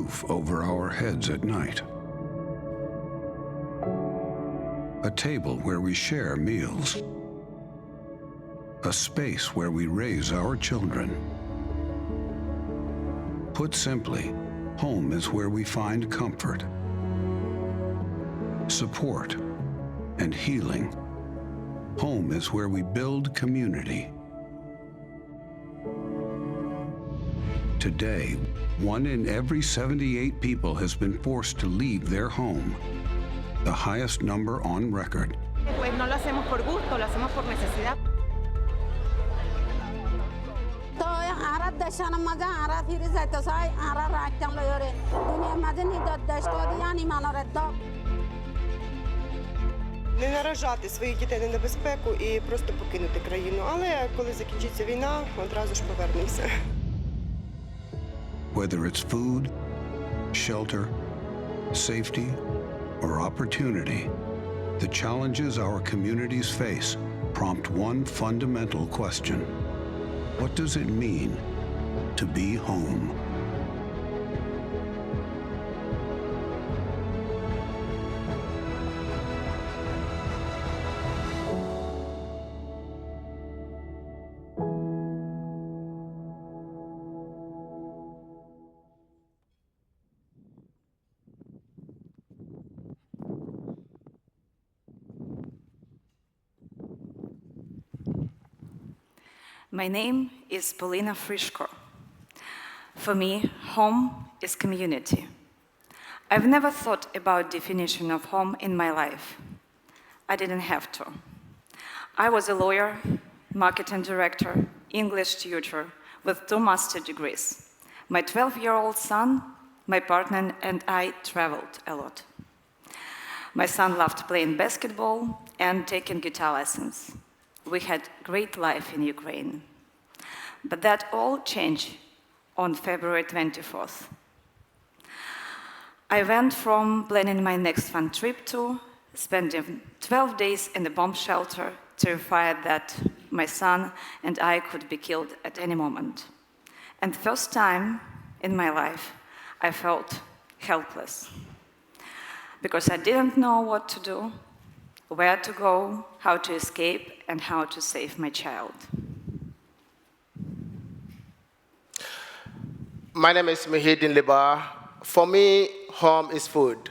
roof over our heads at night, a table where we share meals, a space where we raise our children. Put simply, home is where we find comfort, support, and healing. Home is where we build community. Today, 1 in every 78 people has been forced to leave their home, the highest number on record. Pues no lo hacemos por gusto, lo hacemos por necesidad. Не наражати своїх дітей на небезпеку і просто покинути країну. Але коли закінчиться війна, одразу ж повернемося. Whether it's food, shelter, safety, or opportunity, the challenges our communities face prompt one fundamental question. What does it mean to be home? My name is Polina Frischko. For me, home is community. I've never thought about definition of home in my life. I didn't have to. I was a lawyer, marketing director, English tutor with 2 master's degrees. My 12-year-old son, my partner, and I traveled a lot. My son loved playing basketball and taking guitar lessons. We had great life in Ukraine. But that all changed on February 24th. I went from planning my next fun trip to spending 12 days in a bomb shelter, terrified that my son and I could be killed at any moment. And first time in my life, I felt helpless because I didn't know what to do, where to go, how to escape, and how to save my child. My name is NOUBAR. For me, home is food.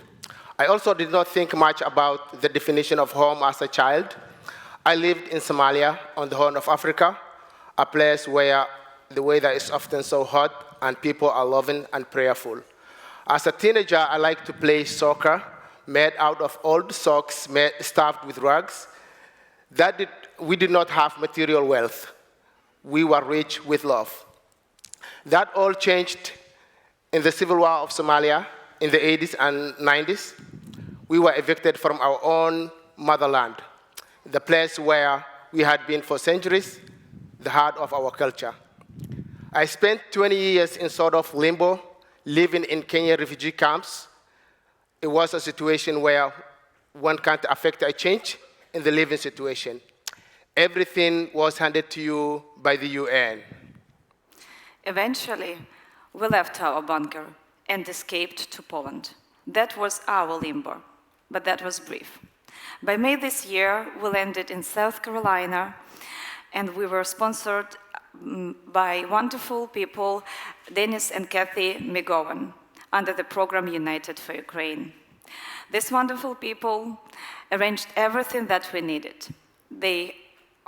I also did not think much about the definition of home as a child. I lived in Somalia, on the Horn of Africa, a place where the weather is often so hot and people are loving and prayerful. As a teenager, I liked to play soccer, made out of old socks stuffed with rags. We did not have material wealth. We were rich with love. That all changed in the civil war of Somalia in the 80s and 90s. We were evicted from our own motherland, the place where we had been for centuries, the heart of our culture. I spent 20 years in sort of limbo, living in Kenyan refugee camps. It was a situation where one can't affect a change in the living situation. Everything was handed to you by the UN. Eventually, we left our bunker and escaped to Poland. That was our limbo, but that was brief. By May this year, we landed in South Carolina, and we were sponsored by wonderful people, Dennis and Kathy McGowan, under the program United for Ukraine. These wonderful people arranged everything that we needed. They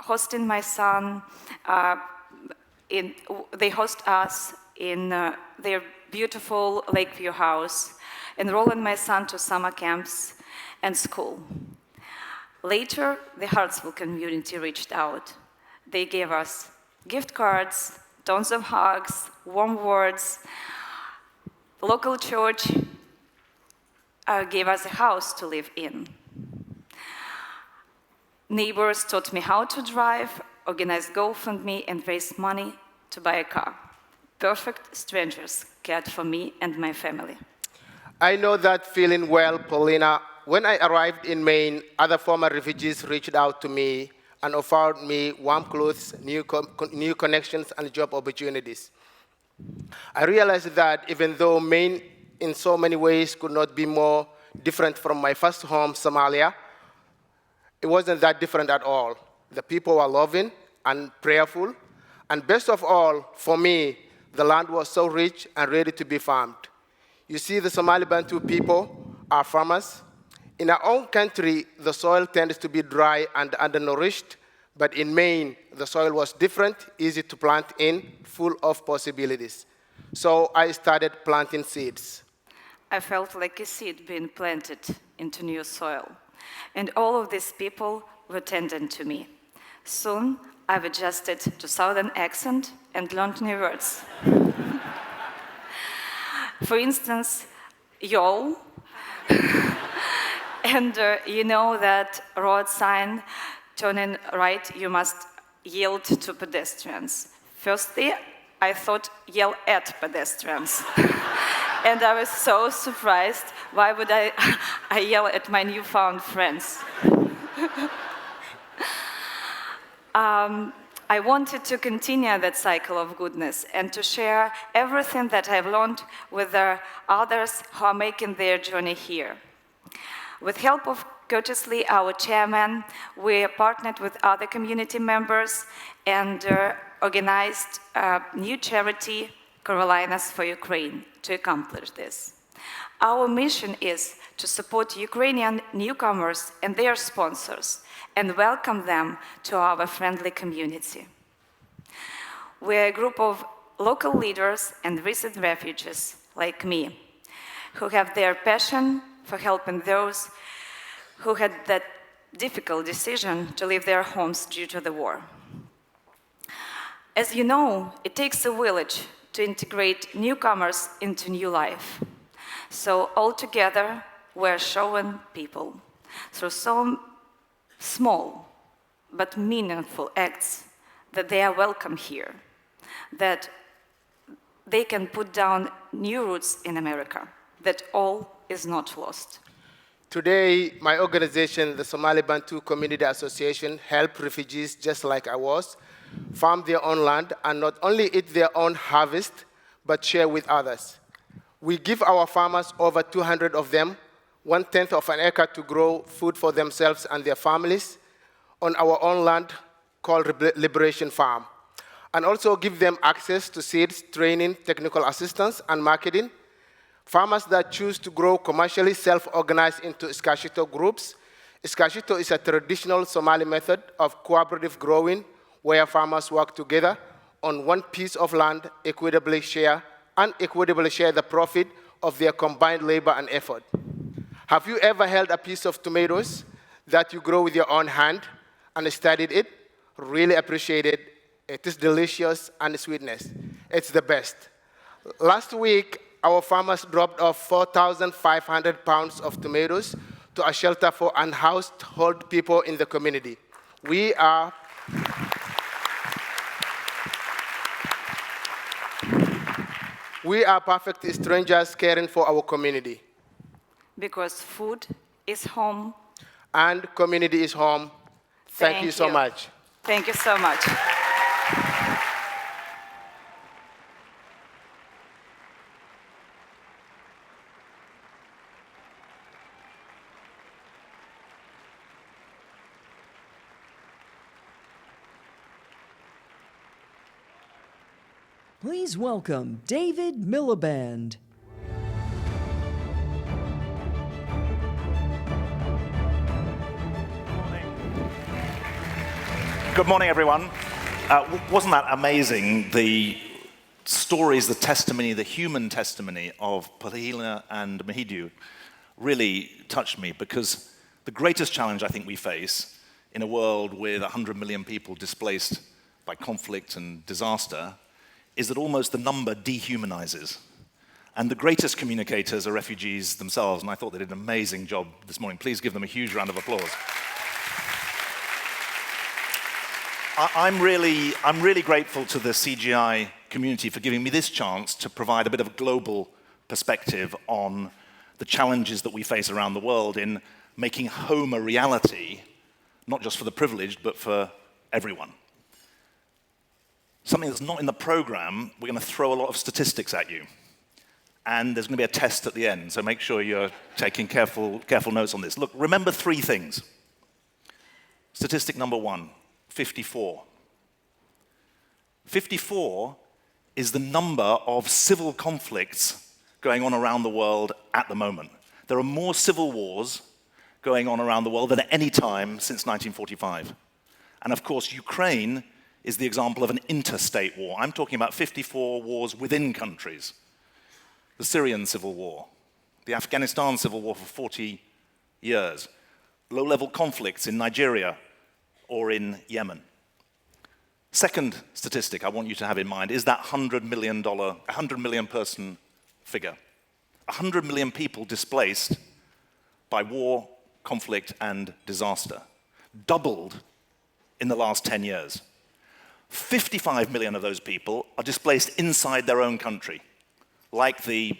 hosted my son, they host us in their beautiful Lakeview house, enrolling my son to summer camps and school. Later, the Hartsville community reached out. They gave us gift cards, tons of hugs, warm words. The local church gave us a house to live in. Neighbors taught me how to drive, organized GoFundMe, and raised money to buy a car. Perfect strangers cared for me and my family. I know that feeling well, Paulina. When I arrived in Maine, other former refugees reached out to me and offered me warm clothes, new connections, and job opportunities. I realized that even though Maine in so many ways could not be more different from my first home, Somalia. It wasn't that different at all. The people were loving and prayerful, and best of all, for me, the land was so rich and ready to be farmed. You see, the Somali Bantu people are farmers. In our own country, the soil tends to be dry and undernourished, but in Maine, the soil was different, easy to plant in, full of possibilities. So I started planting seeds. I felt like a seed being planted into new soil, and all of these people were tending to me. Soon, I've adjusted to Southern accent and learned new words. For instance, yo, and you know that road sign, turning right, you must yield to pedestrians. Firstly, I thought yell at pedestrians. And I was so surprised, why would I yell at my newfound friends? I wanted to continue that cycle of goodness and to share everything that I've learned with others who are making their journey here. With help of courteously our chairman, we partnered with other community members and organized a new charity, Carolinas for Ukraine, to accomplish this. Our mission is to support Ukrainian newcomers and their sponsors and welcome them to our friendly community. We're a group of local leaders and recent refugees, like me, who have their passion for helping those who had that difficult decision to leave their homes due to the war. As you know, it takes a village to integrate newcomers into new life. So all together, we're showing people through some small but meaningful acts that they are welcome here, that they can put down new roots in America, that all is not lost. Today, my organization, the Somali Bantu Community Association, help refugees just like I was, farm their own land and not only eat their own harvest, but share with others. We give our farmers, over 200 of them, 1/10 of an acre to grow food for themselves and their families on our own land called Liberation Farm, and also give them access to seeds, training, technical assistance, and marketing. Farmers that choose to grow commercially self-organize into Iskashito groups. Iskashito is a traditional Somali method of cooperative growing where farmers work together on one piece of land, equitably share the profit of their combined labor and effort. Have you ever held a piece of tomatoes that you grow with your own hand and studied it? Really appreciate it. It is delicious and sweetness. It's the best. Last week, our farmers dropped off 4,500 pounds of tomatoes to a shelter for unhoused old people in the community. We are perfect strangers caring for our community. Because food is home. And community is home. Thank you so much. Thank you so much. Please welcome David Miliband. Good morning, everyone. Wasn't that amazing, the stories, the testimony, the human testimony of Pahila and Mahidu really touched me, because the greatest challenge I think we face in a world with 100 million people displaced by conflict and disaster is that almost the number dehumanizes. And the greatest communicators are refugees themselves, and I thought they did an amazing job this morning. Please give them a huge round of applause. I'm really grateful to the CGI community for giving me this chance to provide a bit of a global perspective on the challenges that we face around the world in making home a reality, not just for the privileged, but for everyone. Something that's not in the program, we're going to throw a lot of statistics at you. and there's going to be a test at the end, so make sure you're taking careful notes on this. Look, remember 3 things. Statistic number 1, 54. 54 is the number of civil conflicts going on around the world at the moment. There are more civil wars going on around the world than at any time since 1945. And of course, Ukraine is the example of an interstate war. I'm talking about 54 wars within countries. The Syrian civil war, the Afghanistan civil war for 40 years, low-level conflicts in Nigeria or in Yemen. Second statistic I want you to have in mind is that $100 million person figure. 100 million people displaced by war, conflict, and disaster. Doubled in the last 10 years. 55 million of those people are displaced inside their own country, like the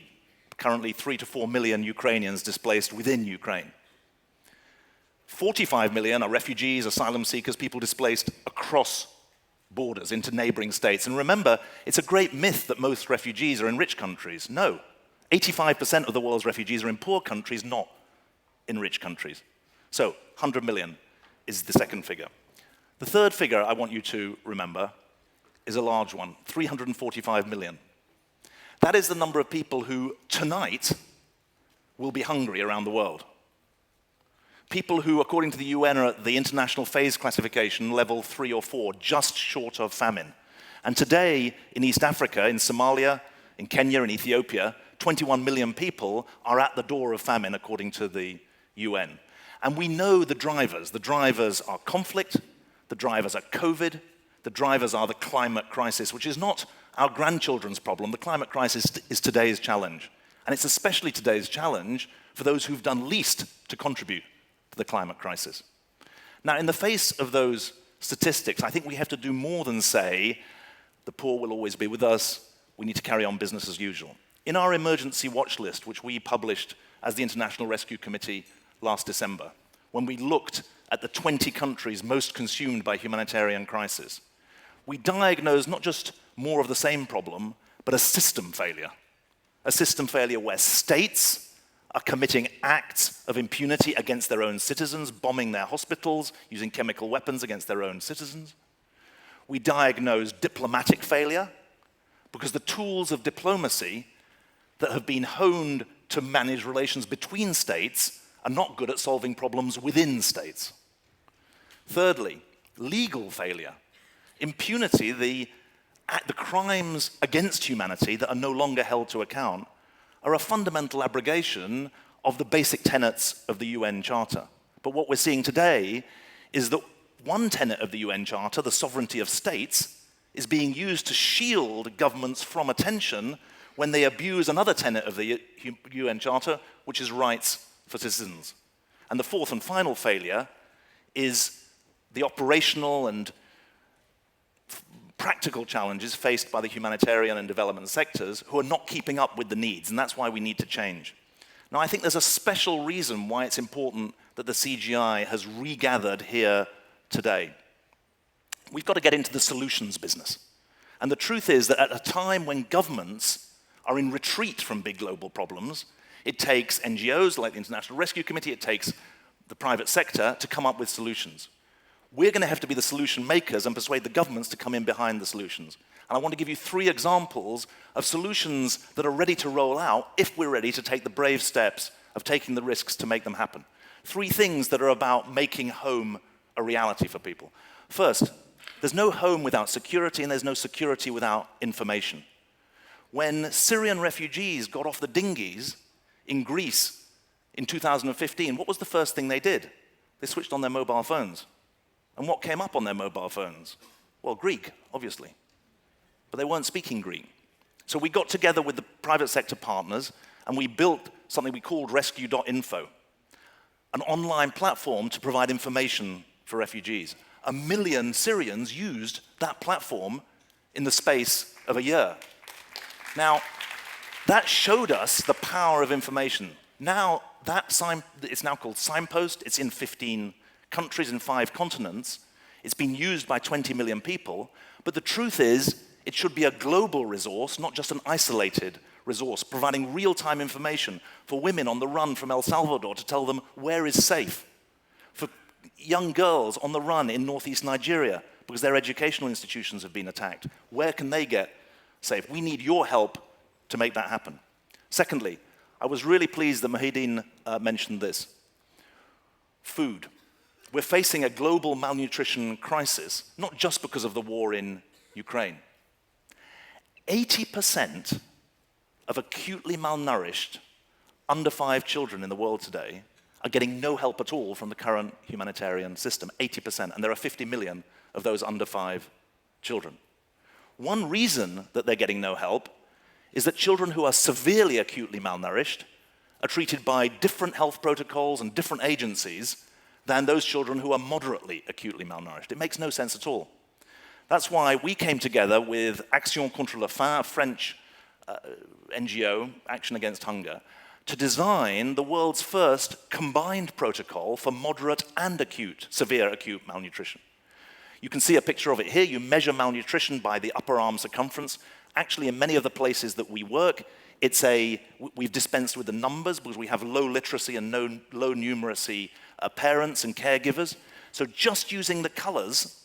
currently 3 to 4 million Ukrainians displaced within Ukraine. 45 million are refugees, asylum seekers, people displaced across borders into neighboring states. And remember, it's a great myth that most refugees are in rich countries. No, 85% of the world's refugees are in poor countries, not in rich countries. So 100 million is the second figure. The third figure I want you to remember is a large one, 345 million. That is the number of people who tonight will be hungry around the world. People who, according to the UN, are at the international phase classification, level 3 or 4, just short of famine. And today, in East Africa, in Somalia, in Kenya, in Ethiopia, 21 million people are at the door of famine, according to the UN. And we know the drivers. The drivers are conflict, the drivers are COVID, the drivers are the climate crisis, which is not our grandchildren's problem. The climate crisis is today's challenge. And it's especially today's challenge for those who've done least to contribute to the climate crisis. Now, in the face of those statistics, I think we have to do more than say, the poor will always be with us, we need to carry on business as usual. In our emergency watch list, which we published as the International Rescue Committee last December, when we looked at the 20 countries most consumed by humanitarian crisis, we diagnosed not just more of the same problem, but a system failure. A system failure where states are committing acts of impunity against their own citizens, bombing their hospitals, using chemical weapons against their own citizens. We diagnosed diplomatic failure, because the tools of diplomacy that have been honed to manage relations between states are not good at solving problems within states. Thirdly, legal failure. Impunity, the crimes against humanity that are no longer held to account, are a fundamental abrogation of the basic tenets of the UN Charter. But what we're seeing today is that one tenet of the UN Charter, the sovereignty of states, is being used to shield governments from attention when they abuse another tenet of the UN Charter, which is rights for citizens. And the fourth and final failure is the operational and practical challenges faced by the humanitarian and development sectors who are not keeping up with the needs, and that's why we need to change. Now, I think there's a special reason why it's important that the CGI has regathered here today. We've got to get into the solutions business. And the truth is that at a time when governments are in retreat from big global problems, it takes NGOs like the International Rescue Committee, it takes the private sector to come up with solutions. We're going to have to be the solution makers and persuade the governments to come in behind the solutions. And I want to give you 3 examples of solutions that are ready to roll out if we're ready to take the brave steps of taking the risks to make them happen. 3 things that are about making home a reality for people. First, there's no home without security, and there's no security without information. When Syrian refugees got off the dinghies in Greece in 2015, what was the first thing they did? They switched on their mobile phones. And what came up on their mobile phones? Well, Greek, obviously. But they weren't speaking Greek. So we got together with the private sector partners, and we built something we called rescue.info, an online platform to provide information for refugees. 1 million Syrians used that platform in the space of a year. Now, that showed us the power of information. Now, it's now called Signpost. It's in 15 countries in 5 continents. It's been used by 20 million people. But the truth is, it should be a global resource, not just an isolated resource, providing real-time information for women on the run from El Salvador to tell them where is safe, for young girls on the run in northeast Nigeria because their educational institutions have been attacked. Where can they get safe? We need your help to make that happen. Secondly, I was really pleased that Muhyiddin mentioned this. Food. We're facing a global malnutrition crisis, not just because of the war in Ukraine. 80% of acutely malnourished under 5 children in the world today are getting no help at all from the current humanitarian system, 80%, and there are 50 million of those under 5 children. One reason that they're getting no help is that children who are severely acutely malnourished are treated by different health protocols and different agencies than those children who are moderately acutely malnourished. It makes no sense at all. That's why we came together with Action contre la faim, a French NGO, Action Against Hunger, to design the world's first combined protocol for moderate and acute, severe acute malnutrition. You can see a picture of it here. You measure malnutrition by the upper arm circumference. Actually, in many of the places that we work, we've dispensed with the numbers because we have low literacy and low numeracy parents and caregivers. So just using the colors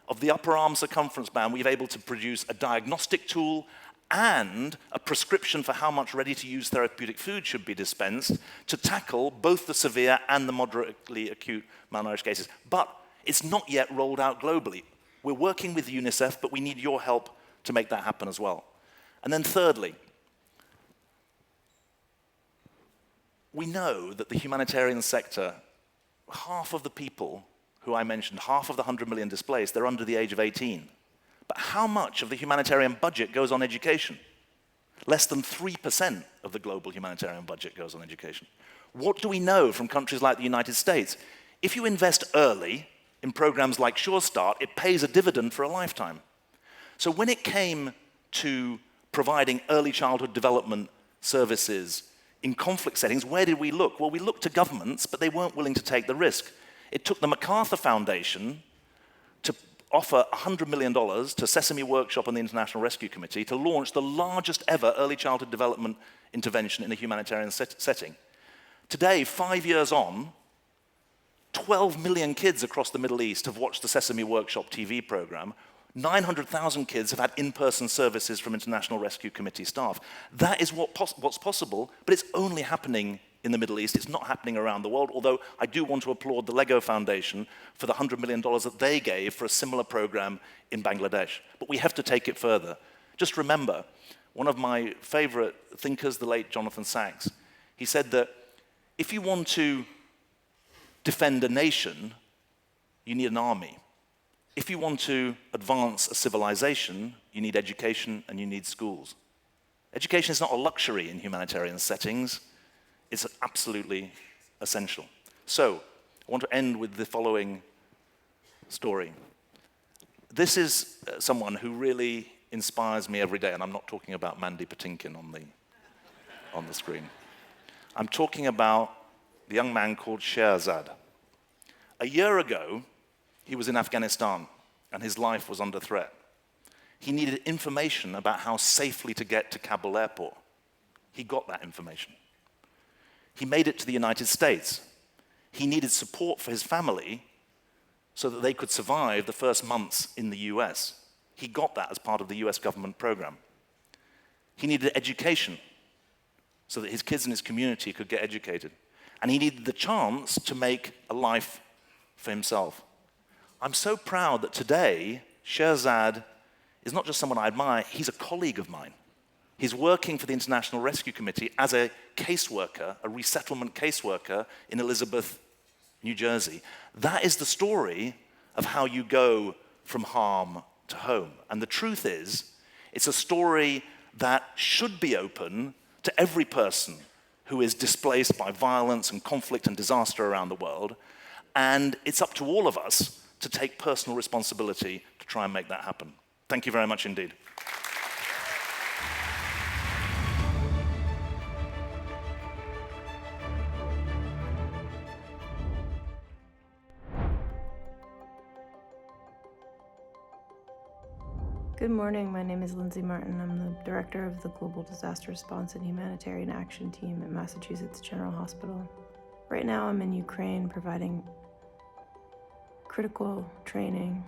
of the upper arm circumference band, we've able to produce a diagnostic tool and a prescription for how much ready-to-use therapeutic food should be dispensed to tackle both the severe and the moderately acute malnourished cases. But it's not yet rolled out globally. We're working with UNICEF, but we need your help to make that happen as well. And then thirdly, we know that the humanitarian sector, half of the people who I mentioned, half of the 100 million displaced, they're under the age of 18. But how much of the humanitarian budget goes on education? Less than 3% of the global humanitarian budget goes on education. What do we know from countries like the United States? If you invest early in programs like Sure Start, it pays a dividend for a lifetime. So when it came to providing early childhood development services in conflict settings, where did we look? Well, we looked to governments, but they weren't willing to take the risk. It took the MacArthur Foundation to offer $100 million to Sesame Workshop and the International Rescue Committee to launch the largest ever early childhood development intervention in a humanitarian setting. Today, 5 years on, 12 million kids across the Middle East have watched the Sesame Workshop TV program. 900,000 kids have had in-person services from International Rescue Committee staff. That is what's possible, but it's only happening in the Middle East. It's not happening around the world, although I do want to applaud the Lego Foundation for the $100 million that they gave for a similar program in Bangladesh. But we have to take it further. Just remember, one of my favorite thinkers, the late Jonathan Sachs, he said that if you want to defend a nation, you need an army. If you want to advance a civilization, you need education and you need schools. Education is not a luxury in humanitarian settings. It's absolutely essential. So, I want to end with the following story. This is someone who really inspires me every day, and I'm not talking about Mandy Patinkin on the screen. I'm talking about the young man called Sherzad. A year ago, he was in Afghanistan, and his life was under threat. He needed information about how safely to get to Kabul airport. He got that information. He made it to the United States. He needed support for his family so that they could survive the first months in the US. He got that as part of the US government program. He needed education so that his kids and his community could get educated. And he needed the chance to make a life for himself. I'm so proud that today, Sherzad is not just someone I admire, he's a colleague of mine. He's working for the International Rescue Committee as a caseworker, a resettlement caseworker in Elizabeth, New Jersey. That is the story of how you go from harm to home. And the truth is, it's a story that should be open to every person who is displaced by violence and conflict and disaster around the world. And it's up to all of us to take personal responsibility to try and make that happen. Thank you very much indeed. Good morning, my name is Lindsay Martin. I'm the director of the Global Disaster Response and Humanitarian Action Team at Massachusetts General Hospital. Right now I'm in Ukraine providing critical training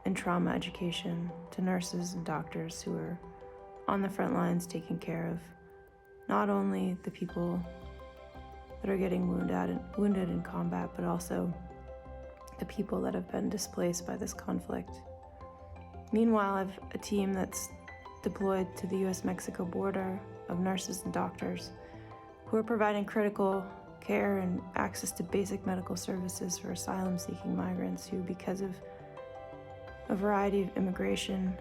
and trauma education to nurses and doctors who are on the front lines taking care of not only the people that are getting wounded in combat, but also the people that have been displaced by this conflict. Meanwhile, I have a team that's deployed to the US-Mexico border of nurses and doctors who are providing critical care and access to basic medical services for asylum-seeking migrants who, because of a variety of immigration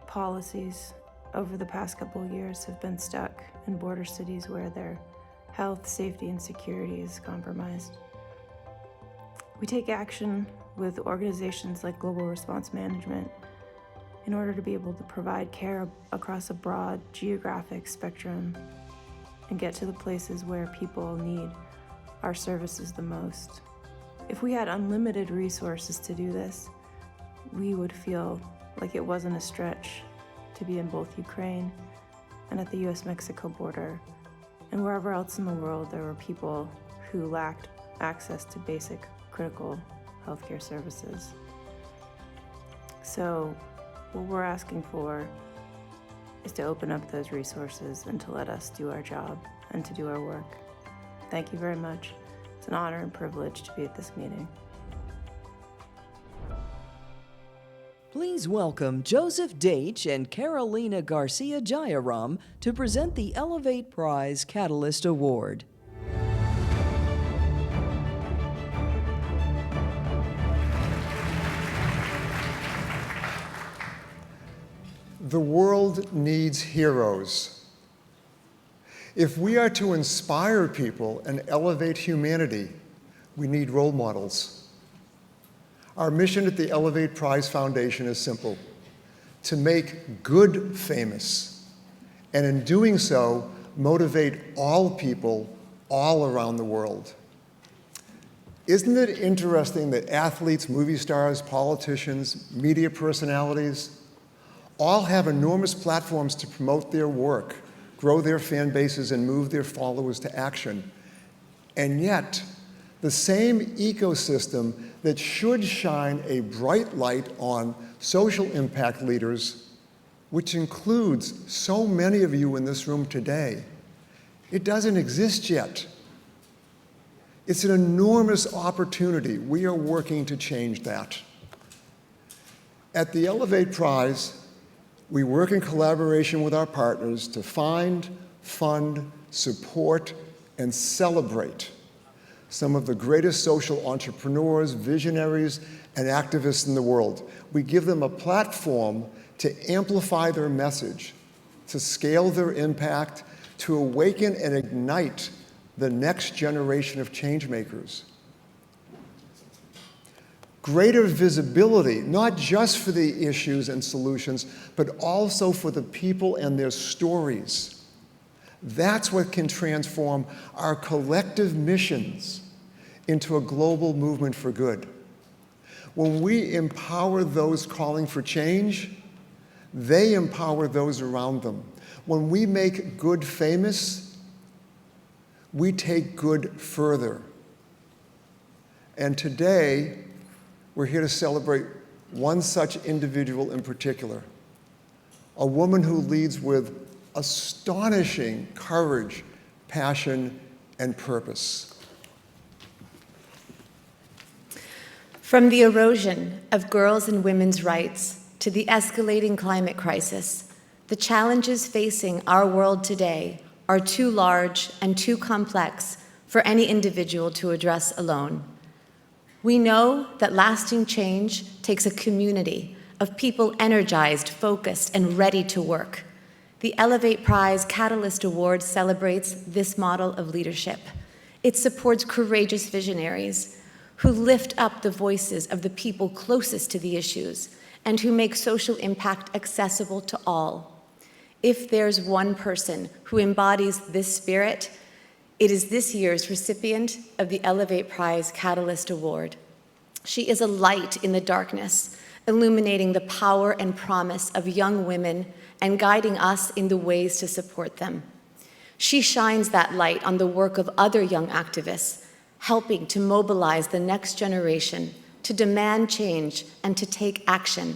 policies over the past couple of years, have been stuck in border cities where their health, safety, and security is compromised. We take action with organizations like Global Response Management in order to be able to provide care across a broad geographic spectrum and get to the places where people need our services the most. If we had unlimited resources to do this, we would feel like it wasn't a stretch to be in both Ukraine and at the US-Mexico border, and wherever else in the world there were people who lacked access to basic critical healthcare services. So what we're asking for is to open up those resources and to let us do our job and to do our work. Thank you very much. It's an honor and privilege to be at this meeting. Please welcome Joseph Deitch and Carolina Garcia Jayaram to present the Elevate Prize Catalyst Award. The world needs heroes. If we are to inspire people and elevate humanity, we need role models. Our mission at the Elevate Prize Foundation is simple: to make good famous, and in doing so, motivate all people all around the world. Isn't it interesting that athletes, movie stars, politicians, media personalities all have enormous platforms to promote their work, grow their fan bases, and move their followers to action? And yet, the same ecosystem that should shine a bright light on social impact leaders, which includes so many of you in this room today, it doesn't exist yet. It's an enormous opportunity. We are working to change that. At the Elevate Prize, we work in collaboration with our partners to find, fund, support, and celebrate some of the greatest social entrepreneurs, visionaries, and activists in the world. We give them a platform to amplify their message, to scale their impact, to awaken and ignite the next generation of change makers. Greater visibility, not just for the issues and solutions, but also for the people and their stories. That's what can transform our collective missions into a global movement for good. When we empower those calling for change, they empower those around them. When we make good famous, we take good further. And today, we're here to celebrate one such individual in particular, a woman who leads with astonishing courage, passion, and purpose. From the erosion of girls' and women's rights to the escalating climate crisis, the challenges facing our world today are too large and too complex for any individual to address alone. We know that lasting change takes a community of people energized, focused, and ready to work. The Elevate Prize Catalyst Award celebrates this model of leadership. It supports courageous visionaries who lift up the voices of the people closest to the issues and who make social impact accessible to all. If there's one person who embodies this spirit, it is this year's recipient of the Elevate Prize Catalyst Award. She is a light in the darkness, illuminating the power and promise of young women and guiding us in the ways to support them. She shines that light on the work of other young activists, helping to mobilize the next generation to demand change and to take action.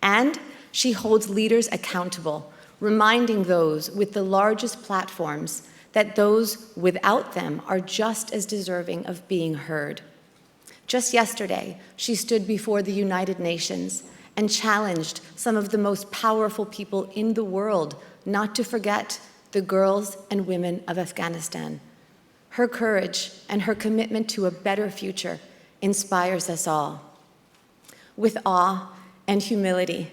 And she holds leaders accountable, reminding those with the largest platforms that those without them are just as deserving of being heard. Just yesterday, she stood before the United Nations and challenged some of the most powerful people in the world not to forget the girls and women of Afghanistan. Her courage and her commitment to a better future inspires us all. With awe and humility,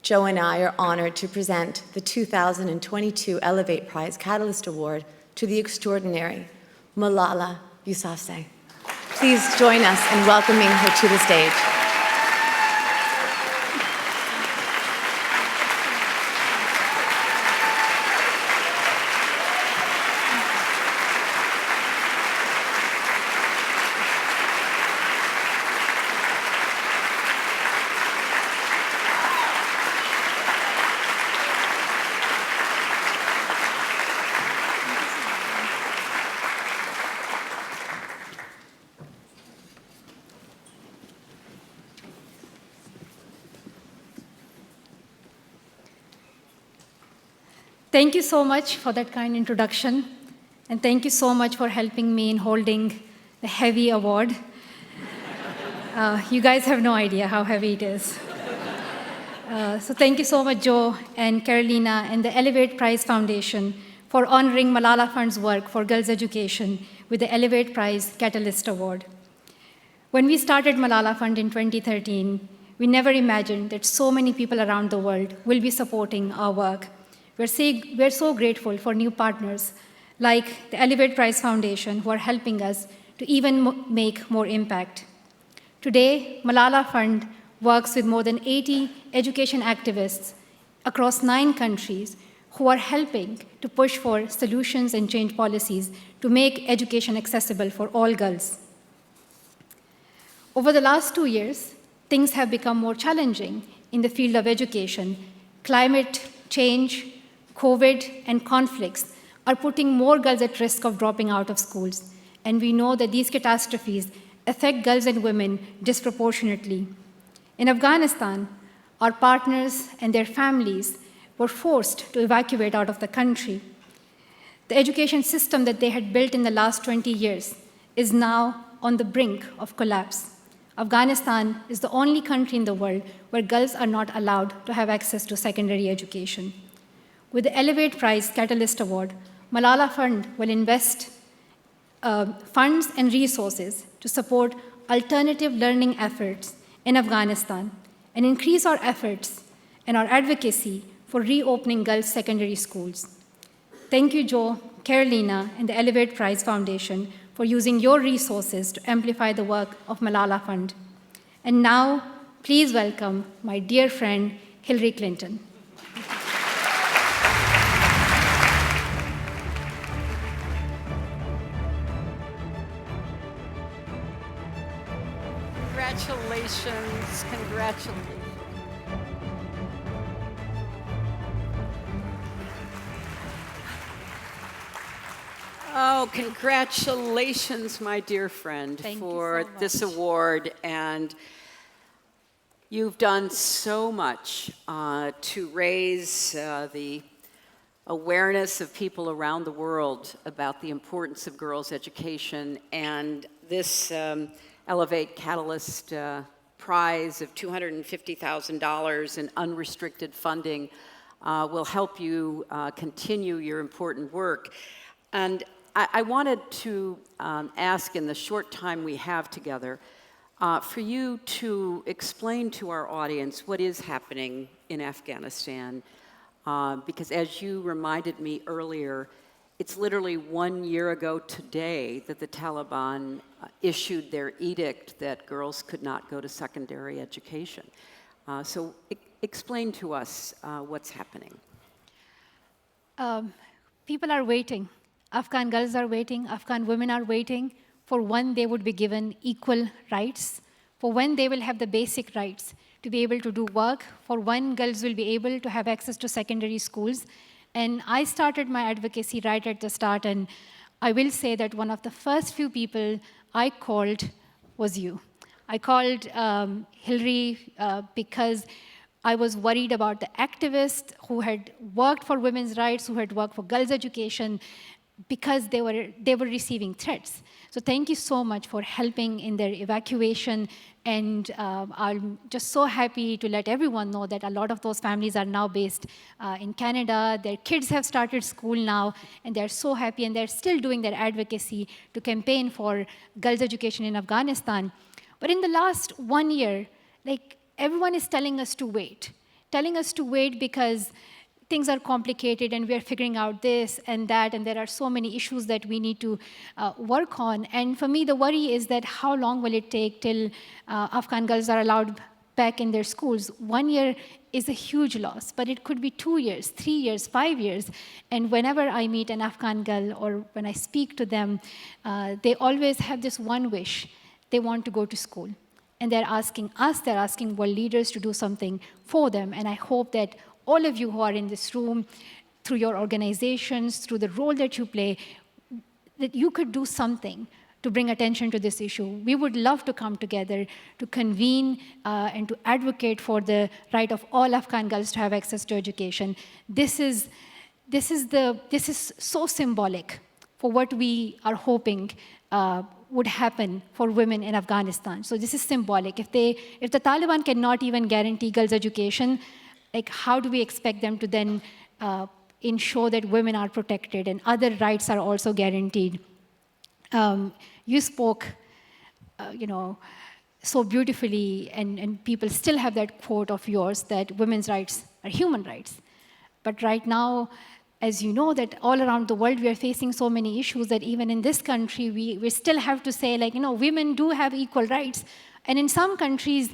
Joe and I are honored to present the 2022 Elevate Prize Catalyst Award to the extraordinary Malala Yousafzai. Please join us in welcoming her to the stage. Thank you so much for that kind introduction, and thank you so much for helping me in holding the heavy award. You guys have no idea how heavy it is. So thank you so much, Joe and Carolina and the Elevate Prize Foundation for honoring Malala Fund's work for girls' education with the Elevate Prize Catalyst Award. When we started Malala Fund in 2013, we never imagined that so many people around the world will be supporting our work. We're so grateful for new partners like the Elevate Prize Foundation who are helping us to even make more impact. Today, Malala Fund works with more than 80 education activists across 9 countries who are helping to push for solutions and change policies to make education accessible for all girls. Over the last 2 years, things have become more challenging in the field of education. Climate change, COVID, and conflicts are putting more girls at risk of dropping out of schools. And we know that these catastrophes affect girls and women disproportionately. In Afghanistan, our partners and their families were forced to evacuate out of the country. The education system that they had built in the last 20 years is now on the brink of collapse. Afghanistan is the only country in the world where girls are not allowed to have access to secondary education. With the Elevate Prize Catalyst Award, Malala Fund will invest funds and resources to support alternative learning efforts in Afghanistan and increase our efforts and our advocacy for reopening girls' secondary schools. Thank you, Joe, Carolina, and the Elevate Prize Foundation for using your resources to amplify the work of Malala Fund. And now, please welcome my dear friend, Hillary Clinton. Congratulations, congratulations. Oh, congratulations, my dear friend, for this award. And you've done so much to raise the awareness of people around the world about the importance of girls' education. And this Elevate Catalyst Prize of $250,000 in unrestricted funding will help you continue your important work. And I wanted to ask, in the short time we have together, for you to explain to our audience what is happening in Afghanistan, because as you reminded me earlier, it's literally 1 year ago today that the Taliban issued their edict that girls could not go to secondary education. So explain to us what's happening. People are waiting. Afghan girls are waiting. Afghan women are waiting for when they would be given equal rights, for when they will have the basic rights to be able to do work. For one, girls will be able to have access to secondary schools. And I started my advocacy right at the start, and I will say that one of the first few people I called was you. I called Hillary because I was worried about the activists who had worked for women's rights, who had worked for girls' education, because they were receiving threats. So thank you so much for helping in their evacuation. And I'm just so happy to let everyone know that a lot of those families are now based in Canada. Their kids have started school now, and they're so happy, and they're still doing their advocacy to campaign for girls' education in Afghanistan. But in the last 1 year, like, everyone is telling us to wait because things are complicated and we're figuring out this and that, and there are so many issues that we need to work on. And for me, the worry is that how long will it take till Afghan girls are allowed back in their schools? 1 year is a huge loss, but it could be 2 years, 3 years, 5 years. And whenever I meet an Afghan girl or when I speak to them, they always have this one wish. They want to go to school. And they're asking us, they're asking world leaders to do something for them. And I hope that all of you who are in this room, through your organizations, through the role that you play, that you could do something to bring attention to this issue. We would love to come together to convene and to advocate for the right of all Afghan girls to have access to education. This is so symbolic for what we are hoping would happen for women in Afghanistan. So this is symbolic. If the Taliban cannot even guarantee girls' education, like, how do we expect them to then ensure that women are protected and other rights are also guaranteed? You spoke, so beautifully, and people still have that quote of yours that women's rights are human rights. But right now, as you know, that all around the world we are facing so many issues that even in this country we still have to say, like, women do have equal rights. And in some countries,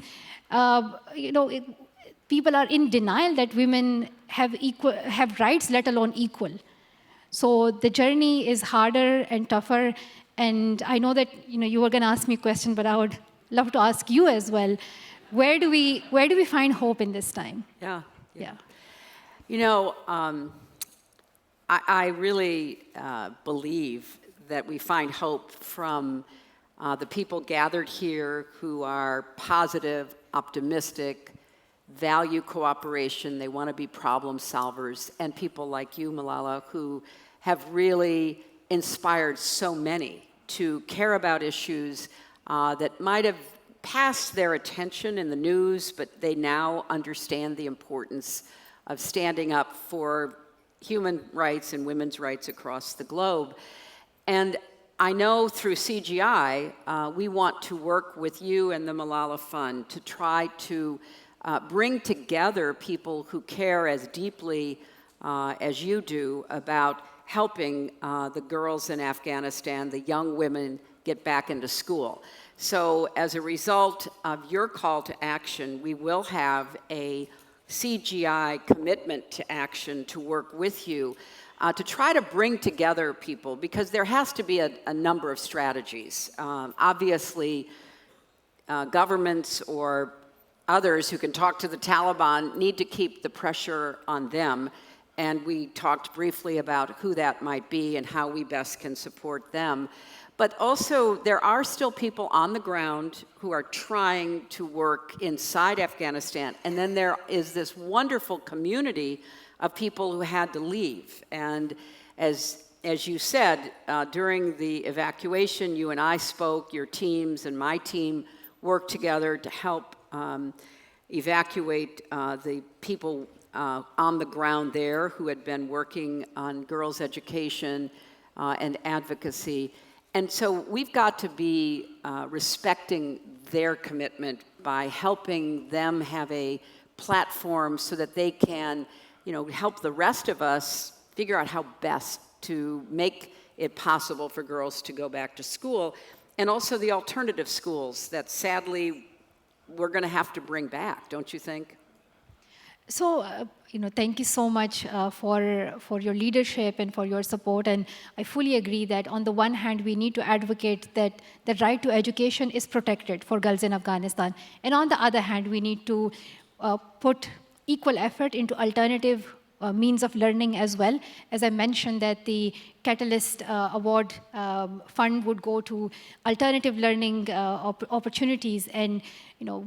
people are in denial that women have rights, let alone equal. So the journey is harder and tougher. And I know that you were going to ask me a question, but I would love to ask you as well. Where do we find hope in this time? Yeah. I really believe that we find hope from the people gathered here who are positive, optimistic, value cooperation, they want to be problem solvers, and people like you, Malala, who have really inspired so many to care about issues that might have passed their attention in the news, but they now understand the importance of standing up for human rights and women's rights across the globe. And I know through CGI, we want to work with you and the Malala Fund to try to bring together people who care as deeply as you do about helping the girls in Afghanistan, the young women, get back into school. So as a result of your call to action, we will have a CGI commitment to action to work with you to try to bring together people, because there has to be a number of strategies. Obviously, governments or others who can talk to the Taliban need to keep the pressure on them, and we talked briefly about who that might be and how we best can support them. But also, there are still people on the ground who are trying to work inside Afghanistan. And then there is this wonderful community of people who had to leave. And as you said, during the evacuation, you and I spoke, your teams and my team worked together to help evacuate the people on the ground there who had been working on girls' education and advocacy. And so we've got to be respecting their commitment by helping them have a platform so that they can, help the rest of us figure out how best to make it possible for girls to go back to school, and also the alternative schools that sadly we're going to have to bring back, don't you think? So, thank you so much for your leadership and for your support. And I fully agree that on the one hand, we need to advocate that the right to education is protected for girls in Afghanistan. And on the other hand, we need to put equal effort into alternative means of learning as well. As I mentioned, that the Catalyst Award fund would go to alternative learning opportunities. And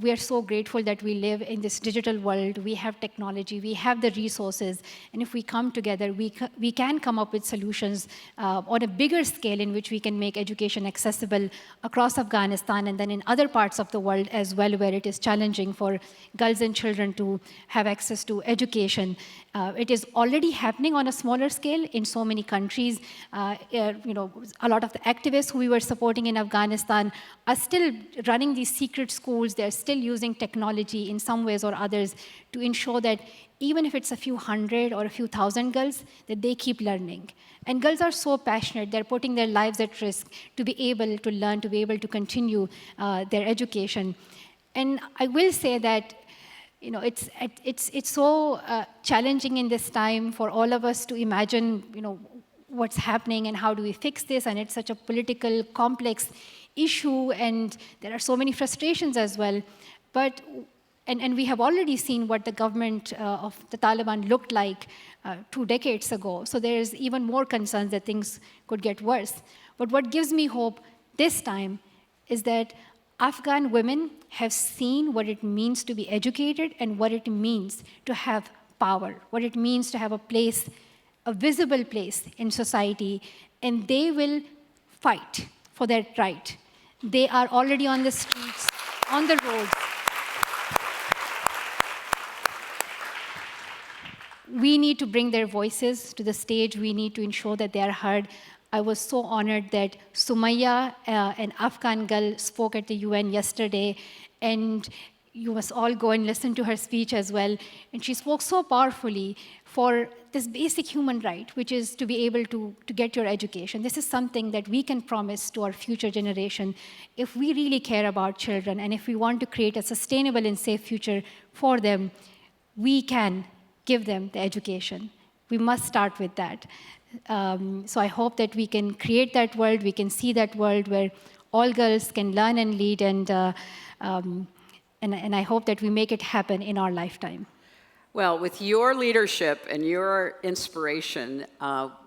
we are so grateful that we live in this digital world. We have technology, we have the resources, and if we come together, we can come up with solutions on a bigger scale in which we can make education accessible across Afghanistan and then in other parts of the world as well, where it is challenging for girls and children to have access to education. It is already happening on a smaller scale in so many countries. A lot of the activists who we were supporting in Afghanistan are still running these secret schools. They're still using technology in some ways or others to ensure that even if it's a few hundred or a few thousand girls, that they keep learning. And girls are so passionate, they're putting their lives at risk to be able to learn, to be able to continue their education. And I will say that it's so challenging in this time for all of us to imagine what's happening and how do we fix this, and it's such a political, complex issue, and there are so many frustrations as well. But, and we have already seen what the government of the Taliban looked like 2 decades ago, so there's even more concerns that things could get worse. But what gives me hope this time is that Afghan women have seen what it means to be educated and what it means to have power, what it means to have a place, a visible place in society, and they will fight for their right. They are already on the streets, on the roads. We need to bring their voices to the stage. We need to ensure that they are heard. I was so honored that Sumaya, an Afghan girl, spoke at the UN yesterday, and you must all go and listen to her speech as well. And she spoke so powerfully for this basic human right, which is to be able to get your education. This is something that we can promise to our future generation. If we really care about children, and if we want to create a sustainable and safe future for them, we can give them the education. We must start with that. So I hope that we can create that world, we can see that world where all girls can learn and lead, and I hope that we make it happen in our lifetime. Well, with your leadership and your inspiration,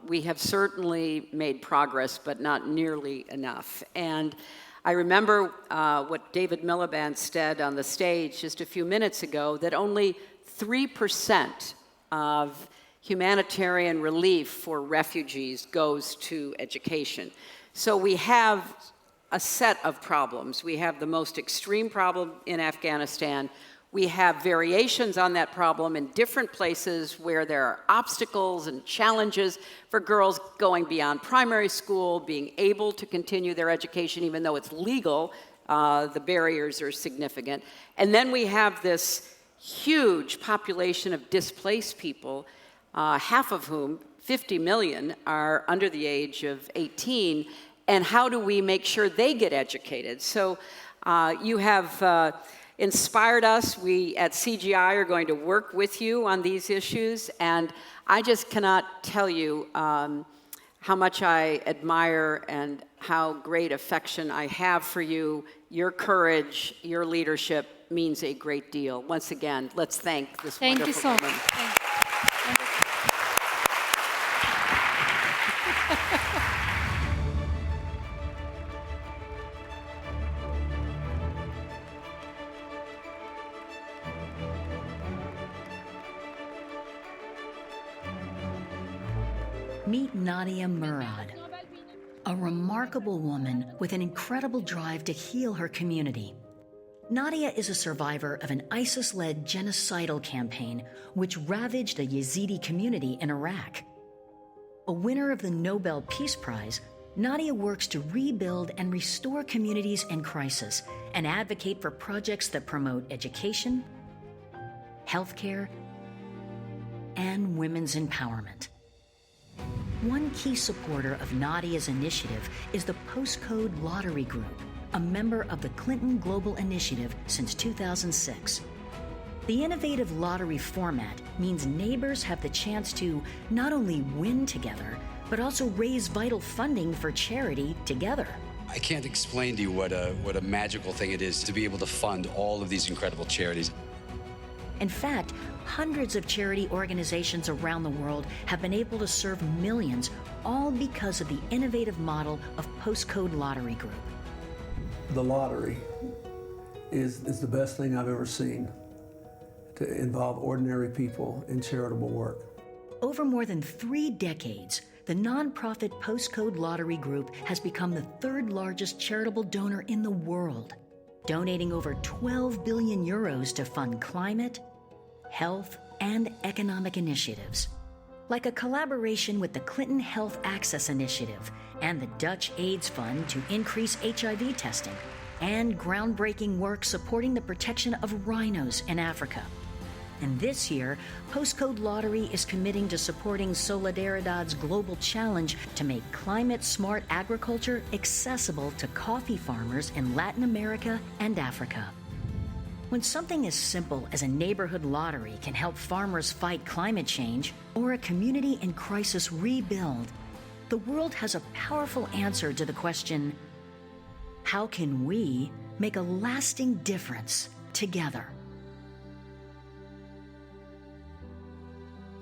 we have certainly made progress, but not nearly enough. And I remember what David Miliband said on the stage just a few minutes ago, that only 3% of humanitarian relief for refugees goes to education. So we have a set of problems. We have the most extreme problem in Afghanistan. We have variations on that problem in different places where there are obstacles and challenges for girls going beyond primary school, being able to continue their education even though it's legal. The barriers are significant. And then we have this huge population of displaced people, half of whom, 50 million, are under the age of 18, and how do we make sure they get educated? So you have inspired us. We at CGI are going to work with you on these issues, and I just cannot tell you how much I admire and how great affection I have for you. Your courage, your leadership means a great deal. Once again, let's thank this wonderful woman. Thank you so much. Thank you. Meet Nadia Murad, a remarkable woman with an incredible drive to heal her community. Nadia is a survivor of an ISIS-led genocidal campaign which ravaged the Yazidi community in Iraq. A winner of the Nobel Peace Prize, Nadia works to rebuild and restore communities in crisis and advocate for projects that promote education, healthcare, and women's empowerment. One key supporter of Nadia's initiative is the Postcode Lottery Group, a member of the Clinton Global Initiative since 2006. The innovative lottery format means neighbors have the chance to not only win together, but also raise vital funding for charity together. I can't explain to you what a magical thing it is to be able to fund all of these incredible charities. In fact, hundreds of charity organizations around the world have been able to serve millions, all because of the innovative model of Postcode Lottery Group. The lottery is the best thing I've ever seen to involve ordinary people in charitable work. Over more than 3 decades, the nonprofit Postcode Lottery Group has become the 3rd largest charitable donor in the world, donating over 12 billion euros to fund climate, health, and economic initiatives, like a collaboration with the Clinton Health Access Initiative and the Dutch AIDS Fund to increase HIV testing, and groundbreaking work supporting the protection of rhinos in Africa. And this year, Postcode Lottery is committing to supporting Solidaridad's global challenge to make climate-smart agriculture accessible to coffee farmers in Latin America and Africa. When something as simple as a neighborhood lottery can help farmers fight climate change or a community in crisis rebuild, the world has a powerful answer to the question, how can we make a lasting difference together?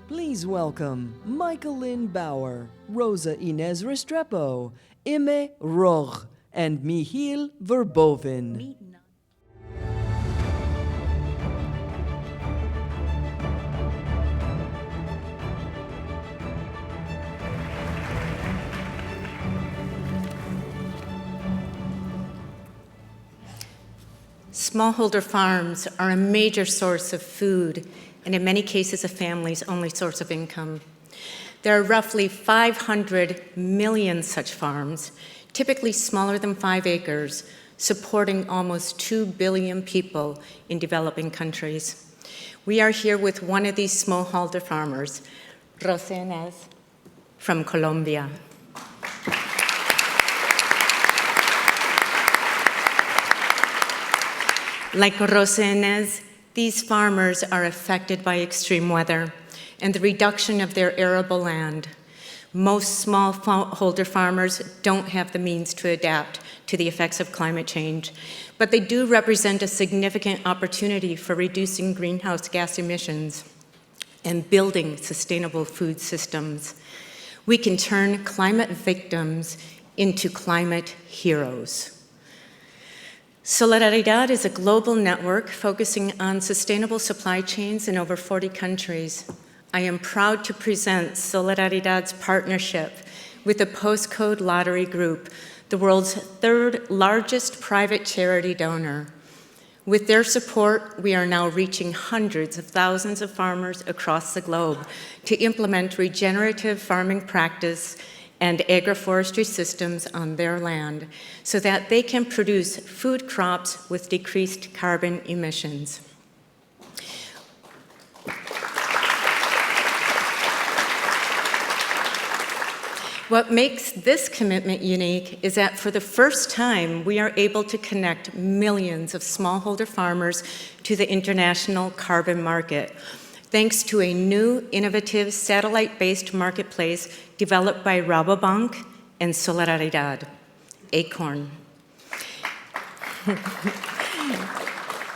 Please welcome Michaelyn Bauer, Rosa Inez Restrepo, Ime Roch, and Michiel Verboven. Smallholder farms are a major source of food and in many cases a family's only source of income. There are roughly 500 million such farms, typically smaller than 5 acres, supporting almost 2 billion people in developing countries. We are here with one of these smallholder farmers, Rosa Inez from Colombia. Like Rosa Inez, these farmers are affected by extreme weather and the reduction of their arable land. Most smallholder farmers don't have the means to adapt to the effects of climate change, but they do represent a significant opportunity for reducing greenhouse gas emissions and building sustainable food systems. We can turn climate victims into climate heroes. Solidaridad is a global network focusing on sustainable supply chains in over 40 countries. I am proud to present Solidaridad's partnership with the Postcode Lottery Group, the world's 3rd largest private charity donor. With their support, we are now reaching hundreds of thousands of farmers across the globe to implement regenerative farming practice and agroforestry systems on their land so that they can produce food crops with decreased carbon emissions. What makes this commitment unique is that for the first time, we are able to connect millions of smallholder farmers to the international carbon market, thanks to a new, innovative, satellite-based marketplace developed by Rabobank and Solidaridad, Acorn.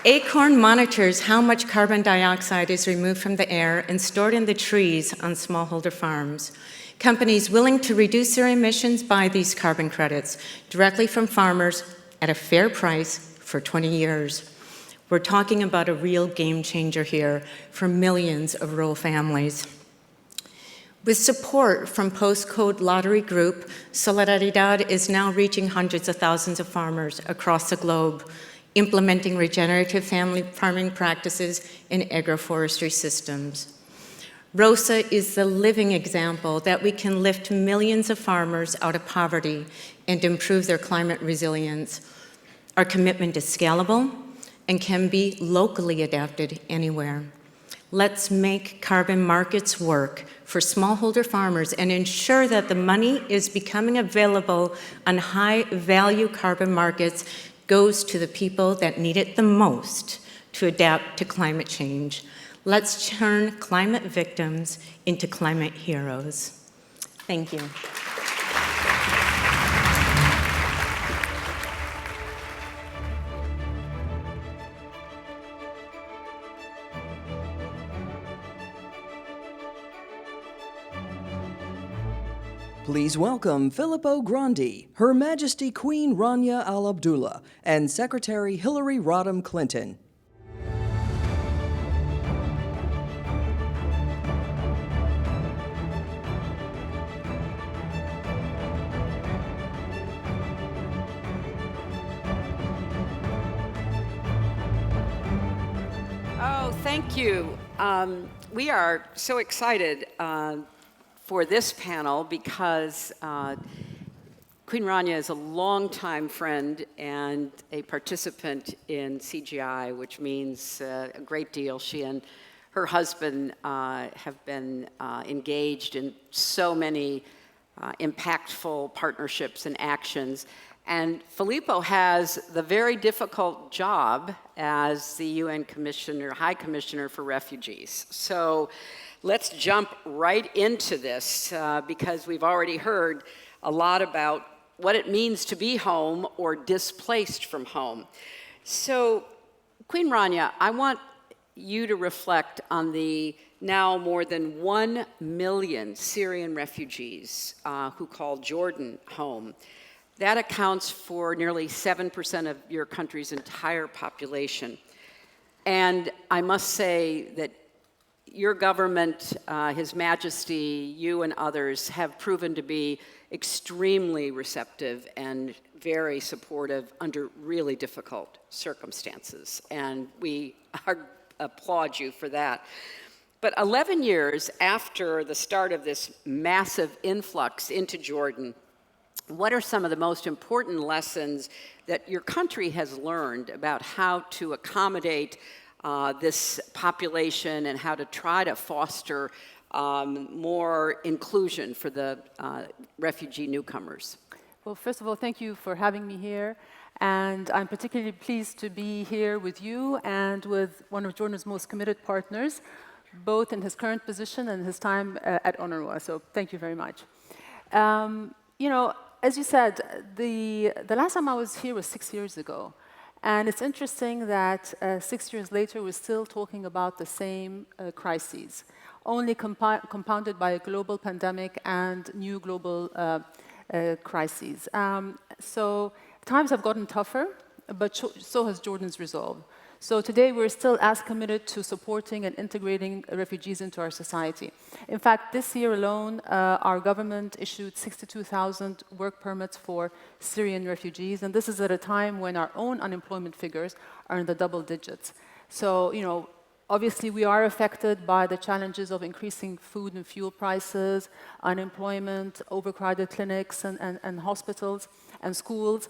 Acorn monitors how much carbon dioxide is removed from the air and stored in the trees on smallholder farms. Companies willing to reduce their emissions buy these carbon credits directly from farmers at a fair price for 20 years. We're talking about a real game changer here for millions of rural families. With support from Postcode Lottery Group, Solidaridad is now reaching hundreds of thousands of farmers across the globe, implementing regenerative family farming practices and agroforestry systems. Rosa is the living example that we can lift millions of farmers out of poverty and improve their climate resilience. Our commitment is scalable and can be locally adapted anywhere. Let's make carbon markets work for smallholder farmers and ensure that the money is becoming available on high-value carbon markets goes to the people that need it the most to adapt to climate change. Let's turn climate victims into climate heroes. Thank you. Please welcome Filippo Grandi, Her Majesty Queen RANIA Al Abdullah, and Secretary Hillary Rodham Clinton. Oh, thank you. We are so excited for this panel because Queen RANIA is a longtime friend and a participant in CGI, which means a great deal. She and her husband have been engaged in so many impactful partnerships and actions. And Filippo has the very difficult job as the UN Commissioner, High Commissioner for Refugees. So let's jump right into this because we've already heard a lot about what it means to be home or displaced from home. So, Queen RANIA, I want you to reflect on the now more than 1 million Syrian refugees who call Jordan home. That accounts for nearly 7% of your country's entire population. And I must say that your government, His Majesty, you and others have proven to be extremely receptive and very supportive under really difficult circumstances. And we applaud you for that. But 11 years after the start of this massive influx into Jordan, what are some of the most important lessons that your country has learned about how to accommodate this population and how to try to foster more inclusion for the refugee newcomers? Well, first of all, thank you for having me here. And I'm particularly pleased to be here with you and with one of Jordan's most committed partners, both in his current position and his time at UNRWA. So thank you very much. You know, as you said, the last time I was here was 6 years ago. And it's interesting that 6 years later, we're still talking about the same crises, only compounded by a global pandemic and new global crises. So times have gotten tougher, but so has Jordan's resolve. So today, we're still as committed to supporting and integrating refugees into our society. In fact, this year alone, our government issued 62,000 work permits for Syrian refugees, and this is at a time when our own unemployment figures are in the double digits. So, you know, obviously, we are affected by the challenges of increasing food and fuel prices, unemployment, overcrowded clinics and hospitals and schools.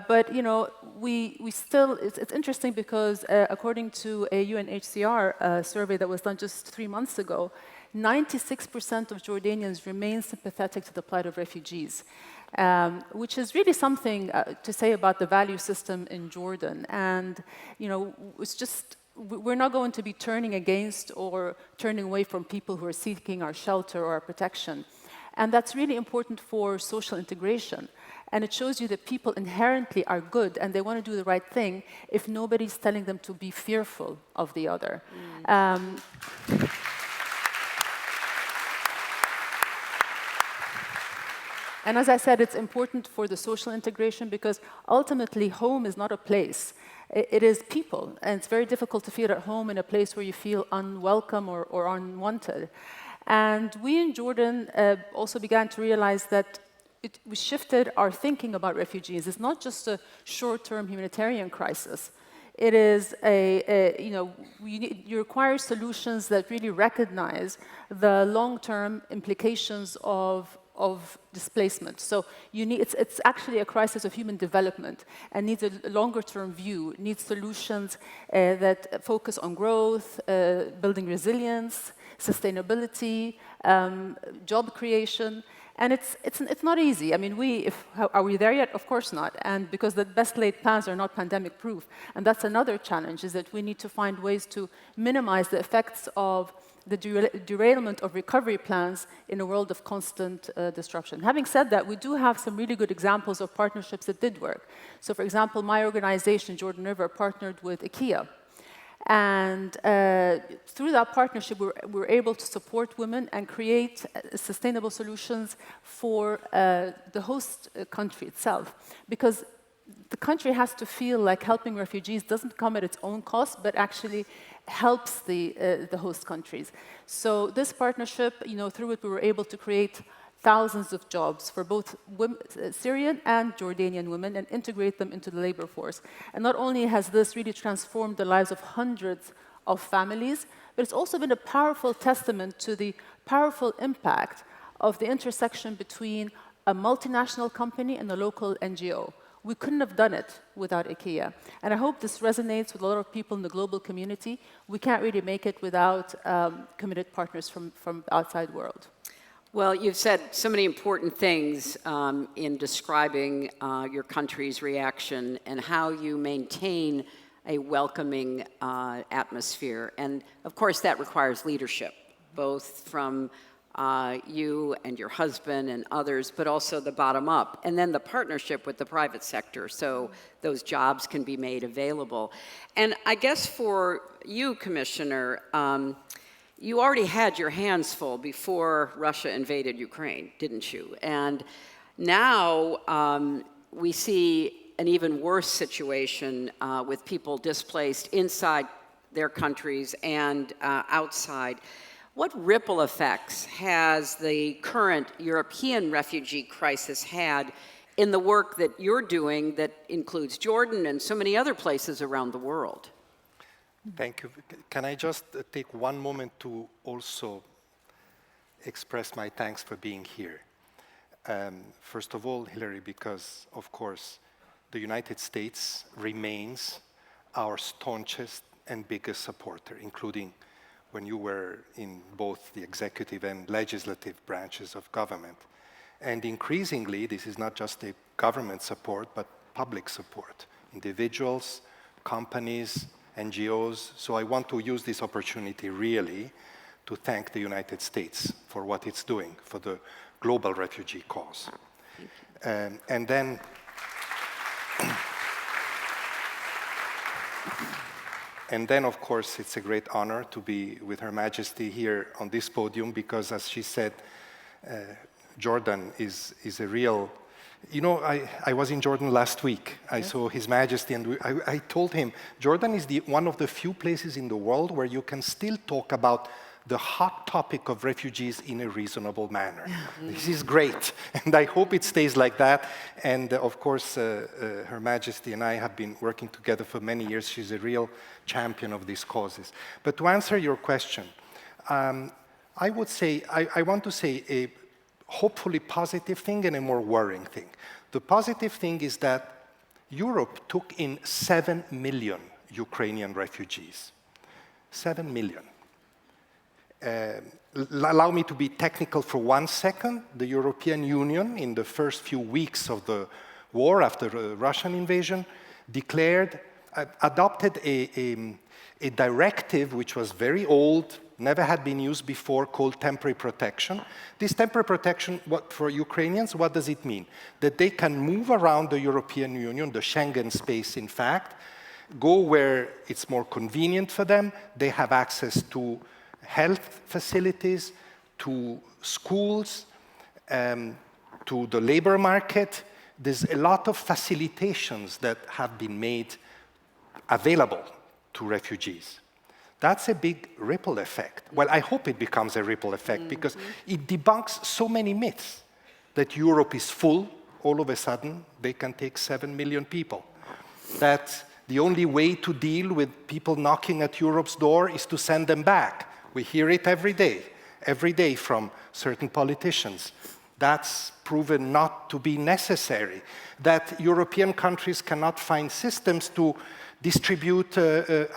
But, you know, we still, it's interesting because according to a UNHCR survey that was done just 3 months ago, 96% of Jordanians remain sympathetic to the plight of refugees, which is really something to say about the value system in Jordan. And, you know, it's just, we're not going to be turning against or turning away from people who are seeking our shelter or our protection. And that's really important for social integration. And it shows you that people inherently are good and they want to do the right thing if nobody's telling them to be fearful of the other. And as I said, it's important for the social integration because ultimately home is not a place. It is people. And it's very difficult to feel at home in a place where you feel unwelcome or unwanted. And we in Jordan also began to realize that we shifted our thinking about refugees. It's not just a short-term humanitarian crisis. It is you know, you require solutions that really recognize the long-term implications of displacement. So it's actually a crisis of human development and needs a longer-term view, needs solutions that focus on growth, building resilience, sustainability, job creation. And it's not easy. I mean, are we there yet? Of course not. And because the best laid plans are not pandemic proof. And that's another challenge, is that we need to find ways to minimize the effects of the derailment of recovery plans in a world of constant disruption. Having said that, we do have some really good examples of partnerships that did work. So for example, my organization, Jordan River, partnered with IKEA. And through that partnership, we were able to support women and create sustainable solutions for the host country itself. Because the country has to feel like helping refugees doesn't come at its own cost, but actually helps the host countries. So this partnership, through it, we were able to create thousands of jobs for both Syrian and Jordanian women and integrate them into the labor force. And not only has this really transformed the lives of hundreds of families, but it's also been a powerful testament to the powerful impact of the intersection between a multinational company and a local NGO. We couldn't have done it without IKEA. And I hope this resonates with a lot of people in the global community. We can't really make it without committed partners from the outside world. Well, you've said so many important things in describing your country's reaction and how you maintain a welcoming atmosphere. And of course, that requires leadership, both from you and your husband and others, but also the bottom up, and then the partnership with the private sector so those jobs can be made available. And I guess for you, Commissioner, you already had your hands full before Russia invaded Ukraine, didn't you? And now we see an even worse situation with people displaced inside their countries and outside. What ripple effects has the current European refugee crisis had in the work that you're doing that includes Jordan and so many other places around the world? Thank you. Can I just take one moment to also express my thanks for being here? First of all, Hillary, because, of course, the United States remains our staunchest and biggest supporter, including when you were in both the executive and legislative branches of government. And increasingly, this is not just a government support, but public support. Individuals, companies, NGOs. So I want to use this opportunity really to thank the United States for what it's doing for the global refugee cause. And then of course, it's a great honor to be with Her Majesty here on this podium because, as she said, Jordan is a real. You know, I was in Jordan last week. I saw His Majesty, and I told him, Jordan is one of the few places in the world where you can still talk about the hot topic of refugees in a reasonable manner. This is great, and I hope it stays like that. And of course, Her Majesty and I have been working together for many years. She's a real champion of these causes. But to answer your question, I would say, I want to say a hopefully positive thing and a more worrying thing. The positive thing is that Europe took in 7 million Ukrainian refugees. 7 million. Allow me to be technical for 1 second. The European Union, in the first few weeks of the war after the Russian invasion, adopted a directive which was very old, never had been used before, called temporary protection. This temporary protection, for Ukrainians, what does it mean? That they can move around the European Union, the Schengen space, in fact, go where it's more convenient for them. They have access to health facilities, to schools, to the labor market. There's a lot of facilitations that have been made available to refugees. That's a big ripple effect. Well, I hope it becomes a ripple effect because it debunks so many myths that Europe is full. All of a sudden, they can take 7 million people. That the only way to deal with people knocking at Europe's door is to send them back. We hear it every day from certain politicians. that's proven not to be necessary, that European countries cannot find systems to distribute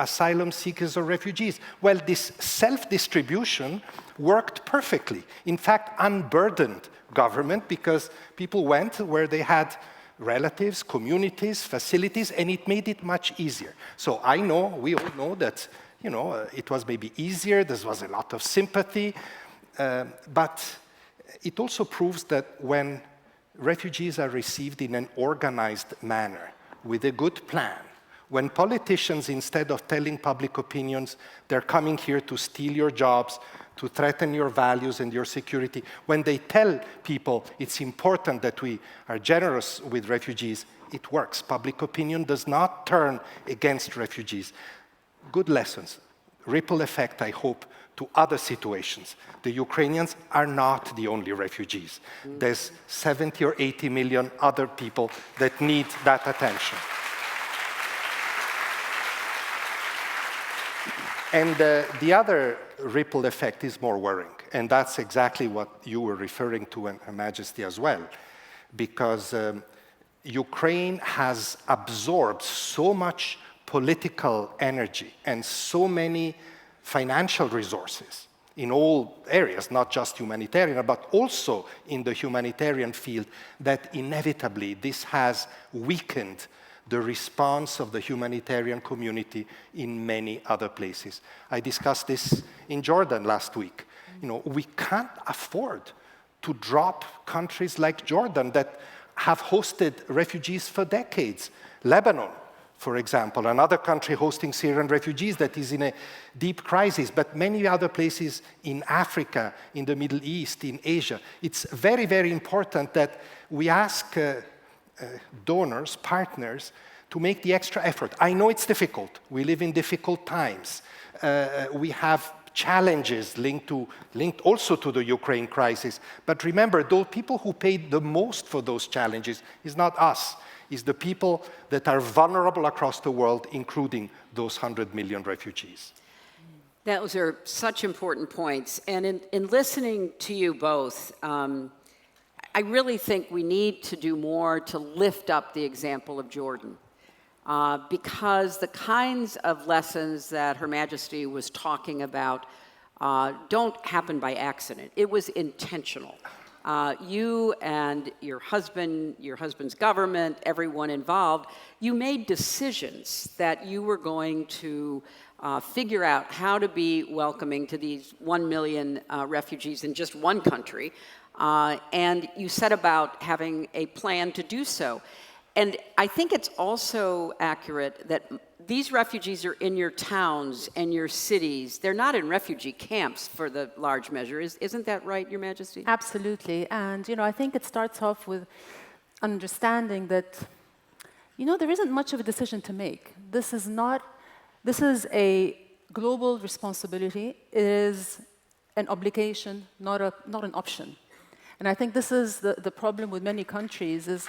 asylum seekers or refugees. Well, this self-distribution worked perfectly. In fact, unburdened government, because people went where they had relatives, communities, facilities, and it made it much easier. So I know, we all know that, you know, it was maybe easier, there was a lot of sympathy, but it also proves that when refugees are received in an organized manner, with a good plan, when politicians, instead of telling public opinions, they're coming here to steal your jobs, to threaten your values and your security, when they tell people it's important that we are generous with refugees, it works. Public opinion does not turn against refugees. Good lessons. Ripple effect, I hope, to other situations. The Ukrainians are not the only refugees. There's 70 or 80 million other people that need that attention. And the other ripple effect is more worrying, and that's exactly what you were referring to, and Her Majesty as well, because Ukraine has absorbed so much political energy and so many financial resources in all areas, not just humanitarian, but also in the humanitarian field, that inevitably this has weakened the response of the humanitarian community in many other places. I discussed this in Jordan last week. You know, we can't afford to drop countries like Jordan that have hosted refugees for decades. Lebanon, for example, another country hosting Syrian refugees that is in a deep crisis, but many other places in Africa, in the Middle East, in Asia. It's very, very important that we ask donors, partners, to make the extra effort. I know it's difficult. We live in difficult times. We have challenges linked also to the Ukraine crisis. But remember, those people who paid the most for those challenges is not us. It's the people that are vulnerable across the world, including those 100 million refugees. Those are such important points. And in listening to you both, I really think we need to do more to lift up the example of Jordan, because the kinds of lessons that Her Majesty was talking about don't happen by accident. It was intentional. You and your husband's government, everyone involved, you made decisions that you were going to figure out how to be welcoming to these 1 million refugees in just one country. And you set about having a plan to do so. And I think it's also accurate that these refugees are in your towns and your cities. They're not in refugee camps for the large measure. Isn't that right, Your Majesty? Absolutely. And, you know, I think it starts off with understanding that, you know, there isn't much of a decision to make. This is a global responsibility. It is an obligation, not an option. And I think this is the problem with many countries is,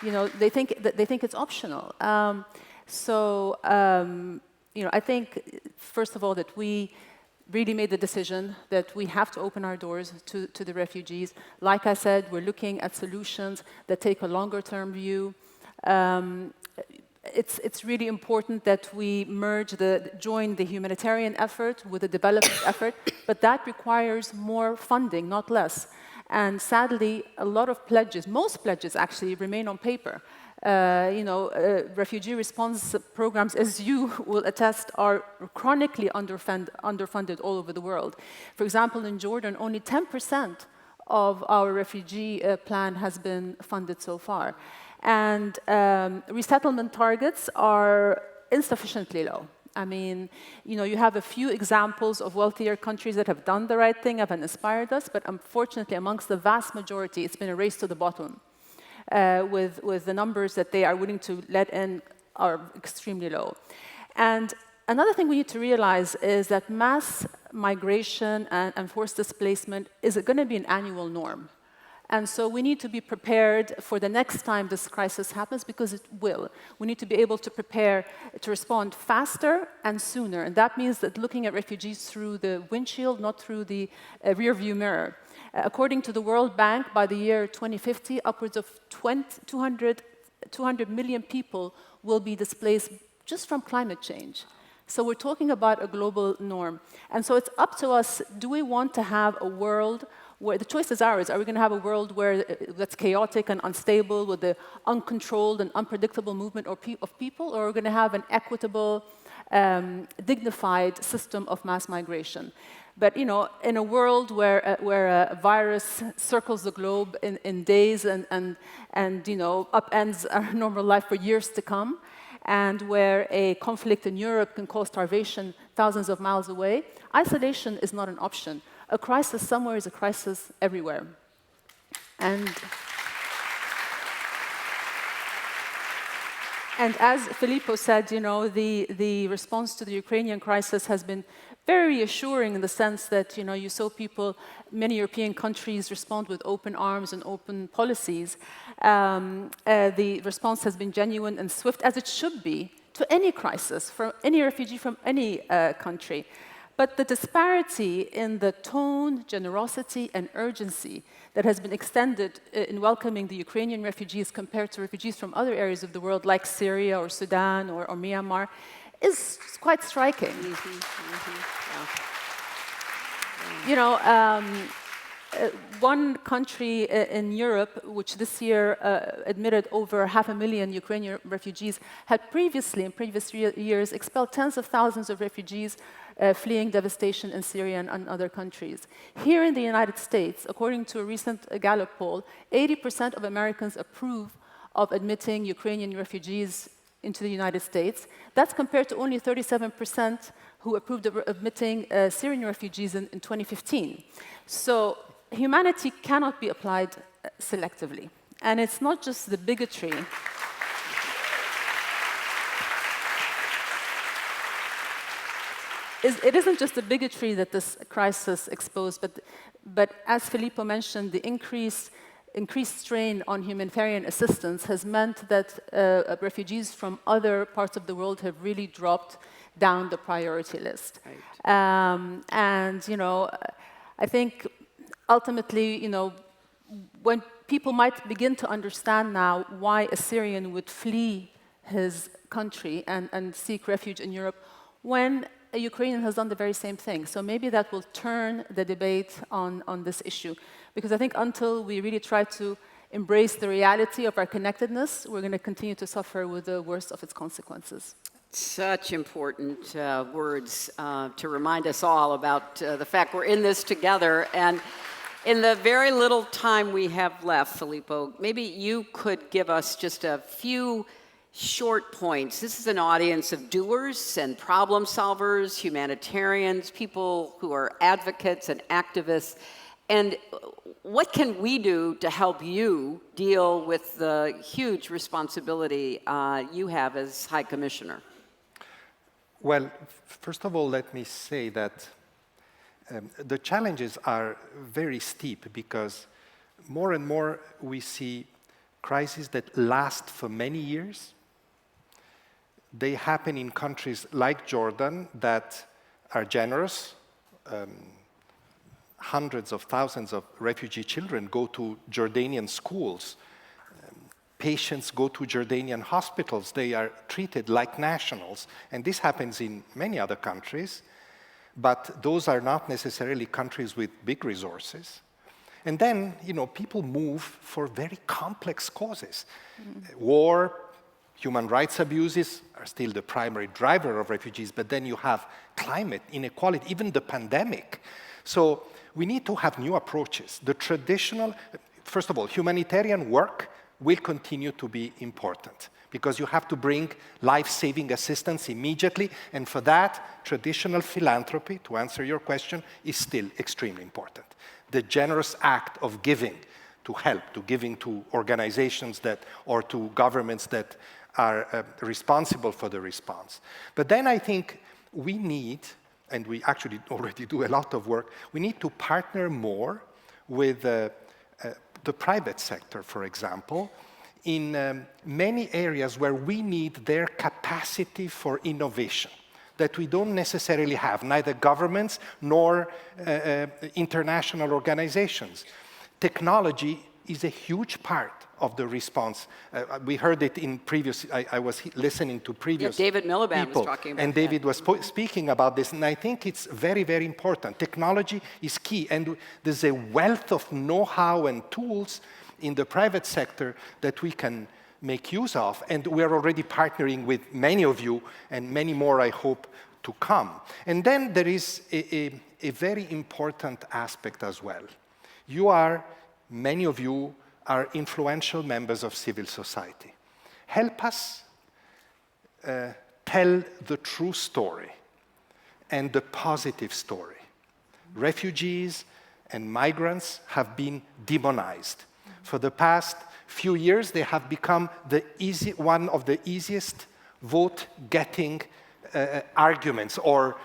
you know, they think it's optional. You know, I think, first of all, that we really made the decision that we have to open our doors to the refugees. Like I said, we're looking at solutions that take a longer-term view. It's really important that we join the humanitarian effort with the development effort, but that requires more funding, not less. And sadly, a lot of pledges, most pledges actually, remain on paper. You know, refugee response programs, as you will attest, are chronically underfunded all over the world. For example, in Jordan, only 10% of our refugee plan has been funded so far. And resettlement targets are insufficiently low. I mean, you know, you have a few examples of wealthier countries that have done the right thing, have inspired us, but unfortunately, amongst the vast majority, it's been a race to the bottom, with the numbers that they are willing to let in are extremely low. And another thing we need to realize is that mass migration and forced displacement is going to be an annual norm. And so we need to be prepared for the next time this crisis happens, because it will. We need to be able to prepare to respond faster and sooner. And that means that looking at refugees through the windshield, not through the rearview mirror. According to the World Bank, by the year 2050, upwards of 200 million people will be displaced just from climate change. So we're talking about a global norm. And so it's up to us, do we want to have a world where the choice is ours? Are we going to have a world where that's chaotic and unstable with the uncontrolled and unpredictable movement of people, or are we going to have an equitable, dignified system of mass migration? But you know, in a world where a virus circles the globe in days and you know, upends our normal life for years to come, and where a conflict in Europe can cause starvation thousands of miles away, isolation is not an option. A crisis somewhere is a crisis everywhere. And as Filippo said, you know, the response to the Ukrainian crisis has been very reassuring in the sense that, you know, you saw people, many European countries respond with open arms and open policies. The response has been genuine and swift, as it should be, to any crisis, from any refugee from any country. But the disparity in the tone, generosity, and urgency that has been extended in welcoming the Ukrainian refugees compared to refugees from other areas of the world, like Syria or Sudan or Myanmar, is quite striking. You know, one country in Europe, which this year admitted over 500,000 Ukrainian refugees, had previously, in previous years, expelled tens of thousands of refugees fleeing devastation in Syria and other countries. Here in the United States, according to a recent Gallup poll, 80% of Americans approve of admitting Ukrainian refugees into the United States. That's compared to only 37% who approved of admitting Syrian refugees in 2015. So humanity cannot be applied selectively. And it's not just the bigotry. It isn't just the bigotry that this crisis exposed, but as Filippo mentioned, the increased strain on humanitarian assistance has meant that refugees from other parts of the world have really dropped down the priority list. Right. And, you know, I think ultimately, you know, when people might begin to understand now why a Syrian would flee his country and seek refuge in Europe, when a Ukrainian has done the very same thing. So maybe that will turn the debate on this issue. Because I think until we really try to embrace the reality of our connectedness, we're going to continue to suffer with the worst of its consequences. Such important words to remind us all about the fact we're in this together. And in the very little time we have left, Filippo, maybe you could give us just a few short points. This is an audience of doers and problem solvers, humanitarians, people who are advocates and activists. And what can we do to help you deal with the huge responsibility you have as High Commissioner? Well, first of all, let me say that the challenges are very steep because more and more we see crises that last for many years. They happen in countries like Jordan that are generous. Hundreds of thousands of refugee children go to Jordanian schools. Patients go to Jordanian hospitals. They are treated like nationals. And this happens in many other countries, but those are not necessarily countries with big resources. And then, you know, people move for very complex causes. War, human rights abuses are still the primary driver of refugees, but then you have climate, inequality, even the pandemic. So we need to have new approaches. The traditional, first of all, humanitarian work will continue to be important because you have to bring life-saving assistance immediately, and for that, traditional philanthropy, to answer your question, is still extremely important. The generous act of giving to help, to giving to organizations that, or to governments that are responsible for the response. But then I think we need, and we actually already do a lot of work, we need to partner more with the the private sector, for example, in many areas where we need their capacity for innovation that we don't necessarily have, neither governments nor international organizations. Technology is a huge part of the response. We heard it in previous, I was listening to previous David Miliband people, was talking about and David was speaking about this, and I think it's very, very important. Technology is key, and there's a wealth of know-how and tools in the private sector that we can make use of, and we're already partnering with many of you, and many more, I hope, to come. And then there is a very important aspect as well. Many of you are influential members of civil society. Help us tell the true story and the positive story. Refugees and migrants have been demonized. For the past few years, they have become one of the easiest vote-getting arguments or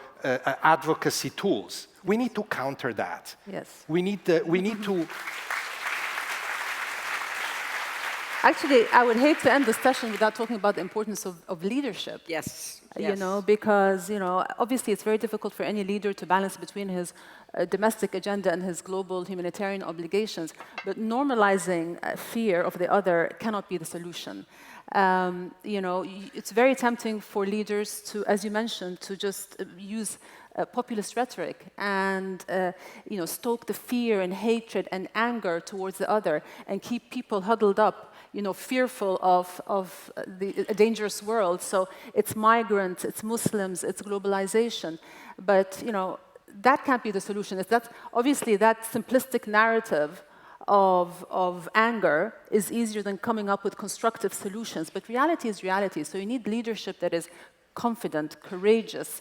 advocacy tools. We need to counter that. Yes. We need to... Actually, I would hate to end the session without talking about the importance of leadership. Yes. You know, because, obviously it's very difficult for any leader to balance between his domestic agenda and his global humanitarian obligations. But normalizing fear of the other cannot be the solution. It's very tempting for leaders to, as you mentioned, to just use populist rhetoric and stoke the fear and hatred and anger towards the other and keep people huddled up, fearful of a dangerous world. So it's migrants, it's Muslims, it's globalization. But that can't be the solution. Obviously that simplistic narrative of anger is easier than coming up with constructive solutions. But reality is reality. So you need leadership that is confident, courageous,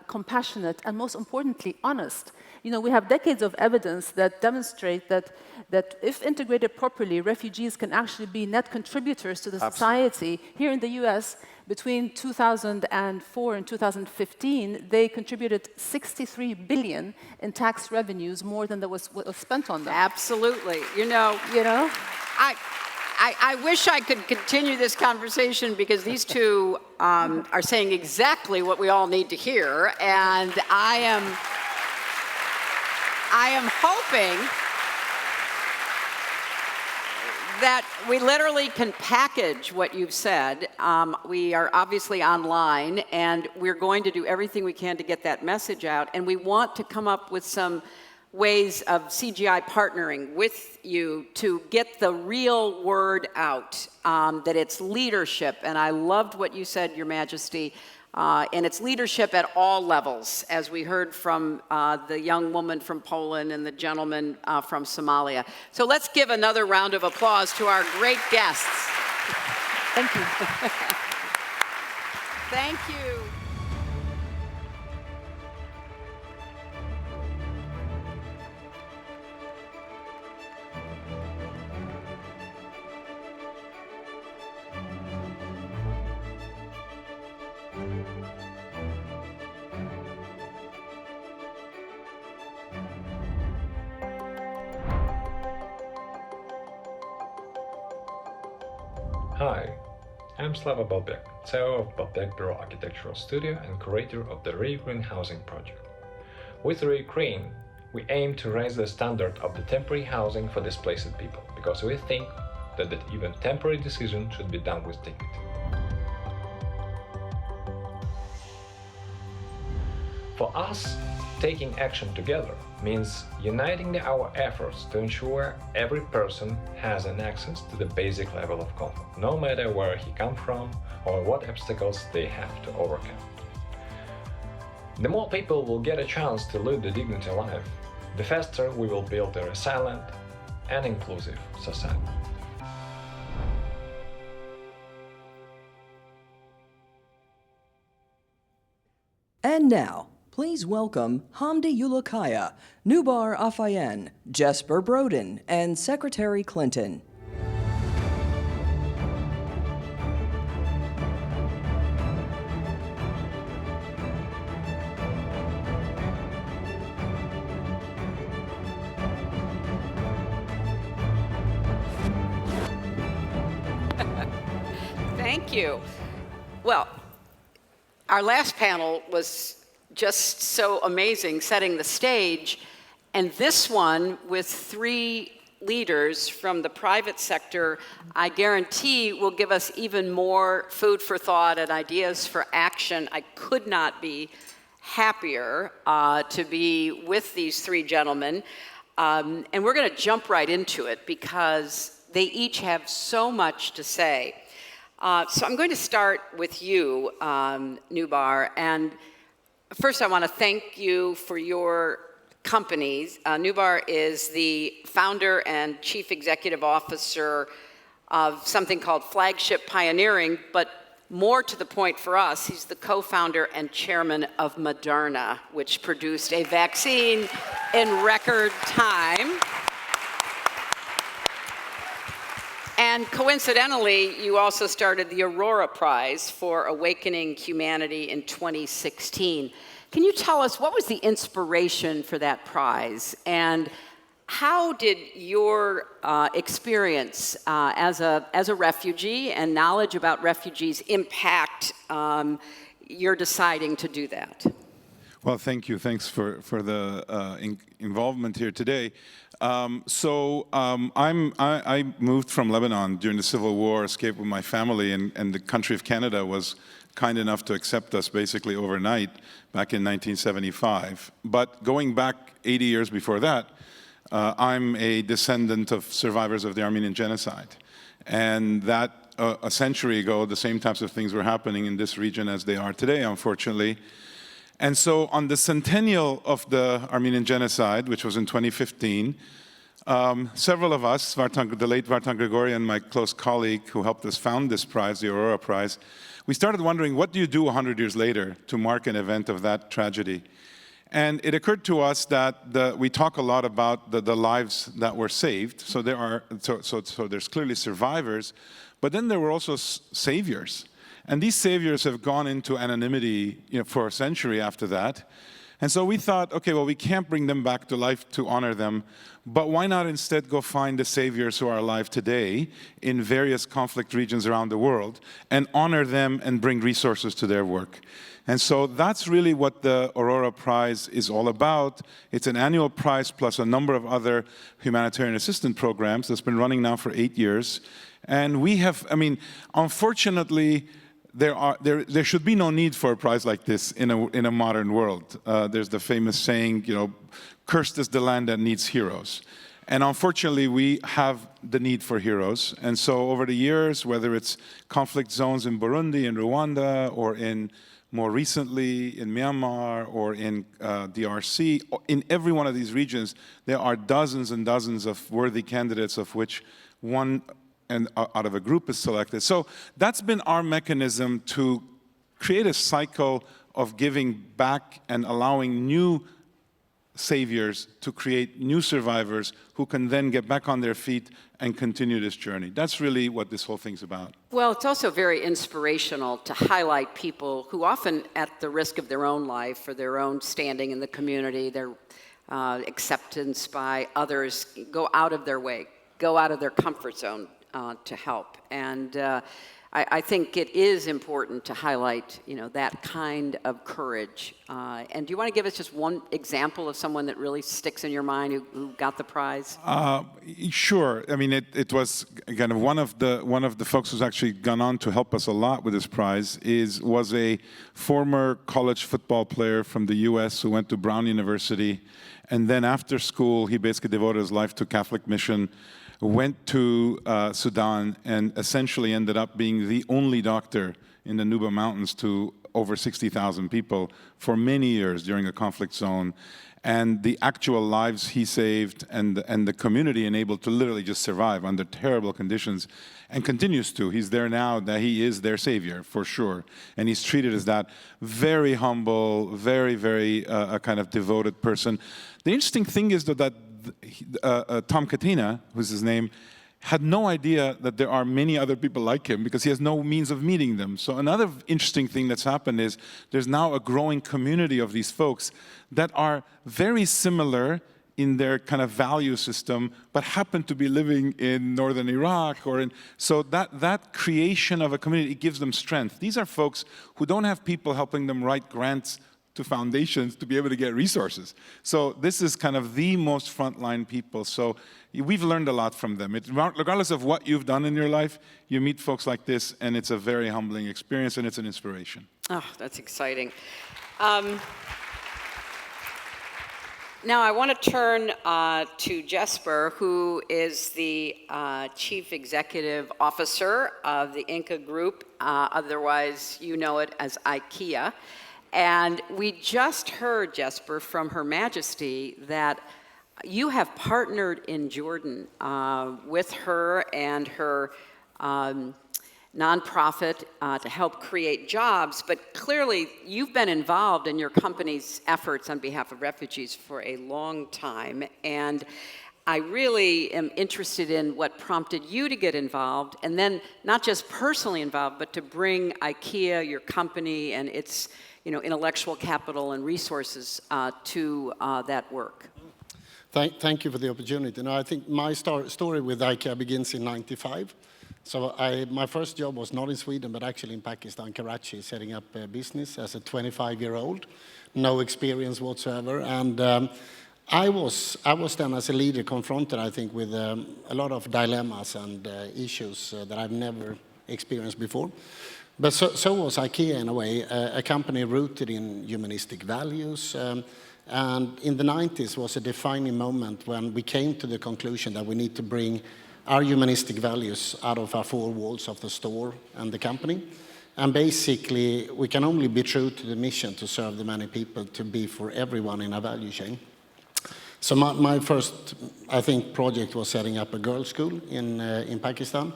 compassionate, and most importantly, honest. We have decades of evidence that demonstrate that if integrated properly, refugees can actually be net contributors to the society. Here in the US, between 2004 and 2015, they contributed 63 billion in tax revenues, more than was spent on them. Absolutely. I wish I could continue this conversation because these two are saying exactly what we all need to hear, and I am hoping that we literally can package what you've said. We are obviously online, and we're going to do everything we can to get that message out, and we want to come up with some ways of CGI partnering with you to get the real word out, that it's leadership. And I loved what you said, Your Majesty, and it's leadership at all levels, as we heard from the young woman from Poland and the gentleman from Somalia. So let's give another round of applause to our great guests. Thank you. Thank you. Hi, I'm Slava Balbek, CEO of Balbek Bureau Architectural Studio and curator of the Re-Green Housing Project. With Re-Green, we aim to raise the standard of the temporary housing for displaced people, because we think that even temporary decision should be done with dignity. For us, taking action together means uniting our efforts to ensure every person has an access to the basic level of comfort, no matter where he comes from or what obstacles they have to overcome. The more people will get a chance to live the dignity life, the faster we will build a resilient and inclusive society. And now, please welcome Hamdi Ulukaya, NOUBAR AFEYAN, JESPER BRODIN, and Secretary Clinton. Thank you. Well, our last panel was just so amazing, setting the stage. And this one, with 3 leaders from the private sector, I guarantee will give us even more food for thought and ideas for action. I could not be happier to be with these 3 gentlemen. And we're going to jump right into it because they each have so much to say. So I'm going to start with you, NOUBAR. And first I want to thank you for your companies. NOUBAR is the founder and chief executive officer of something called Flagship Pioneering, but more to the point for us, he's the co-founder and chairman of Moderna, which produced a vaccine in record time. And coincidentally, you also started the Aurora Prize for Awakening Humanity in 2016. Can you tell us what was the inspiration for that prize? And how did your experience as a refugee and knowledge about refugees impact your deciding to do that? Well, thank you. Thanks for the involvement here today. I moved from Lebanon during the Civil War, escaped with my family, and the country of Canada was kind enough to accept us basically overnight back in 1975. But going back 80 years before that, I'm a descendant of survivors of the Armenian genocide. And that a century ago, the same types of things were happening in this region as they are today, unfortunately. And so on the centennial of the Armenian genocide, which was in 2015, several of us, the late Vartan Grigorian, my close colleague who helped us found this prize, the Aurora Prize, we started wondering, what do you do 100 years later to mark an event of that tragedy? And it occurred to us that we talk a lot about the lives that were saved. So there's clearly survivors, but then there were also saviors. And these saviors have gone into anonymity, for a century after that. And so we thought, okay, well, we can't bring them back to life to honor them, but why not instead go find the saviors who are alive today in various conflict regions around the world and honor them and bring resources to their work. And so that's really what the Aurora Prize is all about. It's an annual prize plus a number of other humanitarian assistance programs that's been running now for 8 years. And we have, unfortunately, there should be no need for a prize like this in a modern world. There's the famous saying, cursed is the land that needs heroes. And unfortunately, we have the need for heroes. And so over the years, whether it's conflict zones in Burundi, in Rwanda, or more recently in Myanmar or in DRC, in every one of these regions, there are dozens and dozens of worthy candidates, of which one out of a group is selected. So that's been our mechanism to create a cycle of giving back and allowing new saviors to create new survivors who can then get back on their feet and continue this journey. That's really what this whole thing's about. Well, it's also very inspirational to highlight people who often at the risk of their own life, for their own standing in the community, their acceptance by others, go out of their way, go out of their comfort zone to help. And I think it is important to highlight, that kind of courage. And do you want to give us just one example of someone that really sticks in your mind who got the prize? Sure. It was kind of one of the folks who's actually gone on to help us a lot with this prize was a former college football player from the U.S. who went to Brown University, and then after school he basically devoted his life to Catholic mission. Went to Sudan and essentially ended up being the only doctor in the NOUBAR Mountains to over 60,000 people for many years during a conflict zone. And the actual lives he saved and the community enabled to literally just survive under terrible conditions, and continues to. He's there now, that he is their savior, for sure. And he's treated as that. Very humble, very, very a kind of devoted person. The interesting thing is, though, that Tom Katina, who's his name, had no idea that there are many other people like him because he has no means of meeting them. So another interesting thing that's happened is there's now a growing community of these folks that are very similar in their kind of value system, but happen to be living in northern Iraq so that creation of a community gives them strength. These are folks who don't have people helping them write grants to foundations to be able to get resources. So this is kind of the most frontline people. So we've learned a lot from them. Regardless of what you've done in your life, you meet folks like this, and it's a very humbling experience, and it's an inspiration. Oh, that's exciting. Now I want to turn to JESPER, who is the Chief Executive Officer of the Ingka Group, otherwise you know it as IKEA. And we just heard, JESPER, from Her Majesty that you have partnered in Jordan with her and her nonprofit to help create jobs, but clearly you've been involved in your company's efforts on behalf of refugees for a long time, and I really am interested in what prompted you to get involved, and then not just personally involved, but to bring IKEA, your company, and its intellectual capital and resources to that work. Thank you for the opportunity. Now, I think my story with IKEA begins in '95. So my first job was not in Sweden, but actually in Pakistan, Karachi, setting up a business as a 25-year-old, no experience whatsoever. And I was then, as a leader, confronted, I think, with a lot of dilemmas and issues that I've never experienced before. But so was IKEA, in a way, a company rooted in humanistic values. And in the 90s was a defining moment when we came to the conclusion that we need to bring our humanistic values out of our four walls of the store and the company. And basically, we can only be true to the mission to serve the many people, to be for everyone in our value chain. So my first, I think, project was setting up a girls' school in Pakistan.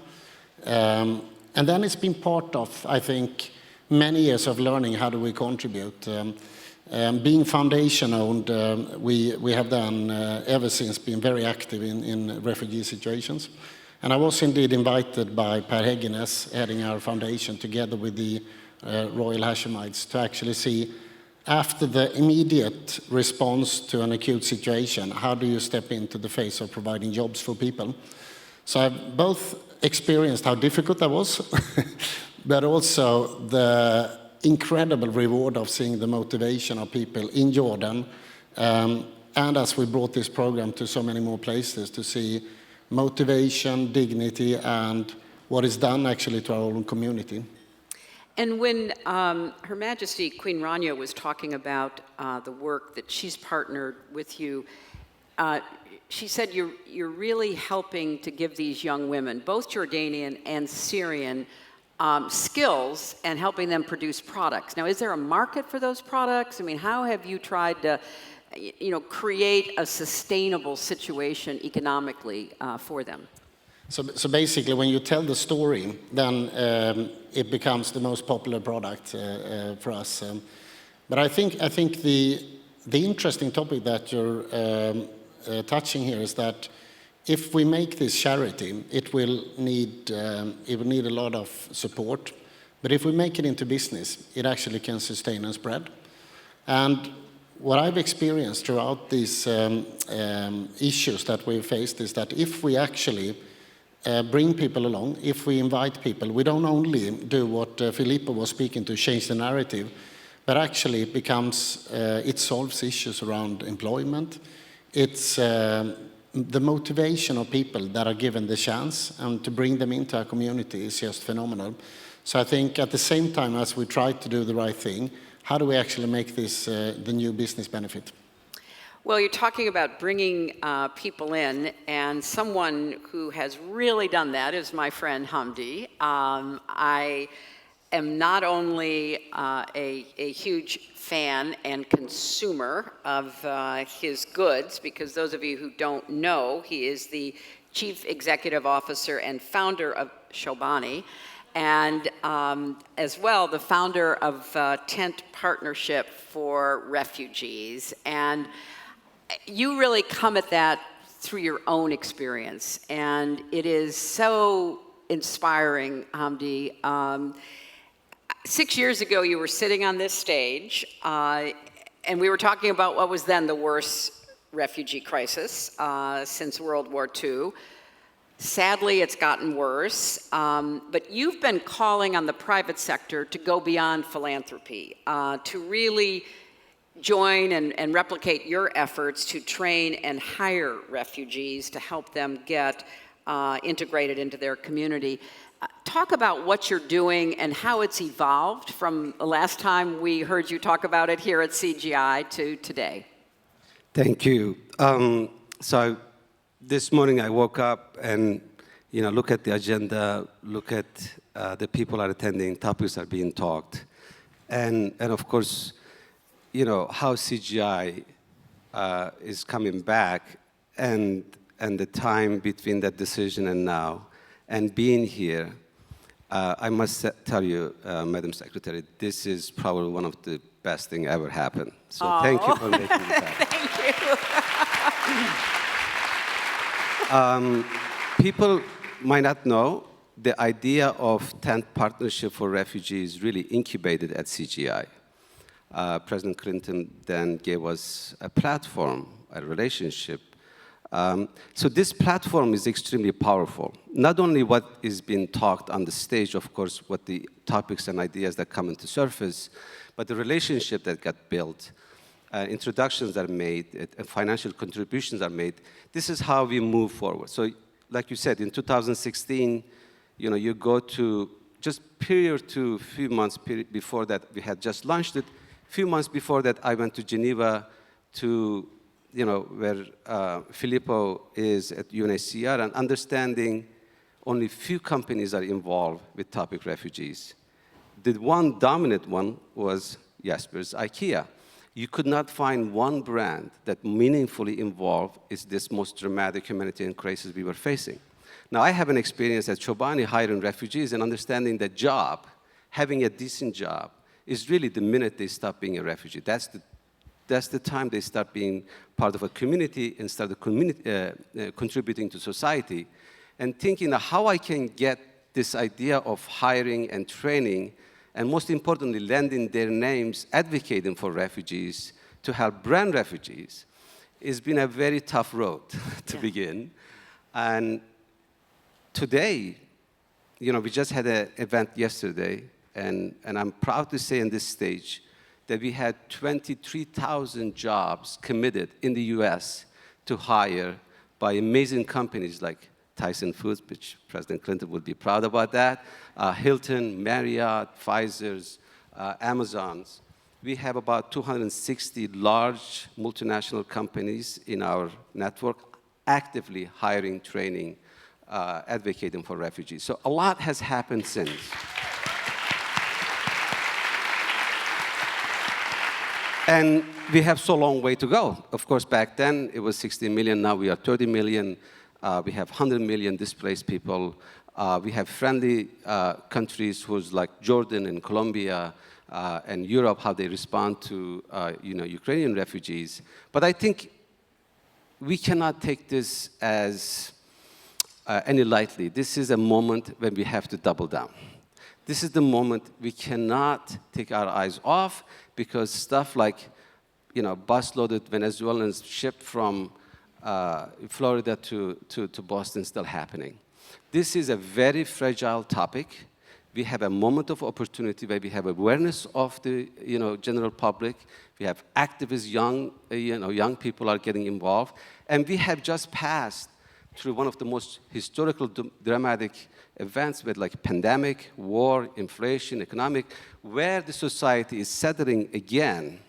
And then it's been part of, I think, many years of learning how do we contribute. Being foundation-owned, we have then ever since been very active in refugee situations. And I was indeed invited by Per Heggenes, heading our foundation, together with the Royal Hashemites, to actually see, after the immediate response to an acute situation, how do you step into the face of providing jobs for people? So I've both experienced how difficult that was, but also the incredible reward of seeing the motivation of people in Jordan, and as we brought this program to so many more places, to see motivation, dignity, and what is done actually to our own community. And when Her Majesty Queen Rania was talking about the work that she's partnered with you, she said you're really helping to give these young women, both Jordanian and Syrian, skills and helping them produce products. Now, is there a market for those products? I mean, how have you tried to, create a sustainable situation economically for them? So basically, when you tell the story, then it becomes the most popular product for us. But I think the interesting topic that you're touching here is that if we make this charity, it will need a lot of support. But if we make it into business, it actually can sustain and spread. And what I've experienced throughout these issues that we've faced is that if we actually bring people along, if we invite people, we don't only do what Filippo was speaking to, change the narrative, but actually it becomes, it solves issues around employment. It's the motivation of people that are given the chance and to bring them into our community is just phenomenal. So I think at the same time as we try to do the right thing, how do we actually make this the new business benefit? Well, you're talking about bringing people in, and someone who has really done that is my friend Hamdi. I am not only a huge fan and consumer of his goods, because those of you who don't know, he is the Chief Executive Officer and founder of Shobani, and as well the founder of Tent Partnership for Refugees. And you really come at that through your own experience, and it is so inspiring, Hamdi. 6 years ago, you were sitting on this stage, and we were talking about what was then the worst refugee crisis since World War II. Sadly, it's gotten worse, but you've been calling on the private sector to go beyond philanthropy, to really join and replicate your efforts to train and hire refugees to help them get integrated into their community. Talk about what you're doing and how it's evolved from the last time we heard you talk about it here at CGI to today. Thank you. So this morning I woke up and, look at the agenda, look at the people are attending, topics are being talked. And of course, how CGI is coming back and the time between that decision and now, and being here, I must tell you, Madam Secretary, this is probably one of the best thing ever happened. So thank you for making this happen. Thank you. People might not know, the idea of 10th Partnership for Refugees really incubated at CGI. President Clinton then gave us a platform, a relationship. So this platform is extremely powerful. Not only what is being talked on the stage, of course, what the topics and ideas that come into surface, but the relationship that got built, introductions are made, financial contributions are made. This is how we move forward. So like you said, in 2016, you go to, just prior to a few months before that, we had just launched it. A few months before that, I went to Geneva to, where Filippo is at UNHCR, and understanding only few companies are involved with topic refugees. The one dominant one was JESPER's IKEA. You could not find one brand that meaningfully involved in this most dramatic humanitarian crisis we were facing. Now, I have an experience at Chobani hiring refugees and understanding that job, having a decent job, is really the minute they stop being a refugee. That's the time they start being part of a community and start contributing to society. And thinking of how I can get this idea of hiring and training, and most importantly, lending their names, advocating for refugees to help brand refugees, has been a very tough road to begin. And today, we just had an event yesterday, and I'm proud to say on this stage that we had 23,000 jobs committed in the US to hire by amazing companies like Tyson Foods, which President Clinton would be proud about that, Hilton, Marriott, Pfizer's, Amazon's. We have about 260 large multinational companies in our network actively hiring, training, advocating for refugees. So a lot has happened since. And we have so long way to go. Of course, back then it was 60 million, now we are 30 million. We have 100 million displaced people. We have friendly countries who's like Jordan and Colombia and Europe, how they respond to Ukrainian refugees. But I think we cannot take this as any lightly. This is a moment when we have to double down. This is the moment we cannot take our eyes off, because stuff like, bus-loaded Venezuelans shipped from Florida to Boston is still happening. This is a very fragile topic. We have a moment of opportunity where we have awareness of the general public. We have activists, young people are getting involved. And we have just passed through one of the most historical, dramatic events with like pandemic, war, inflation, economic, where the society is settling again.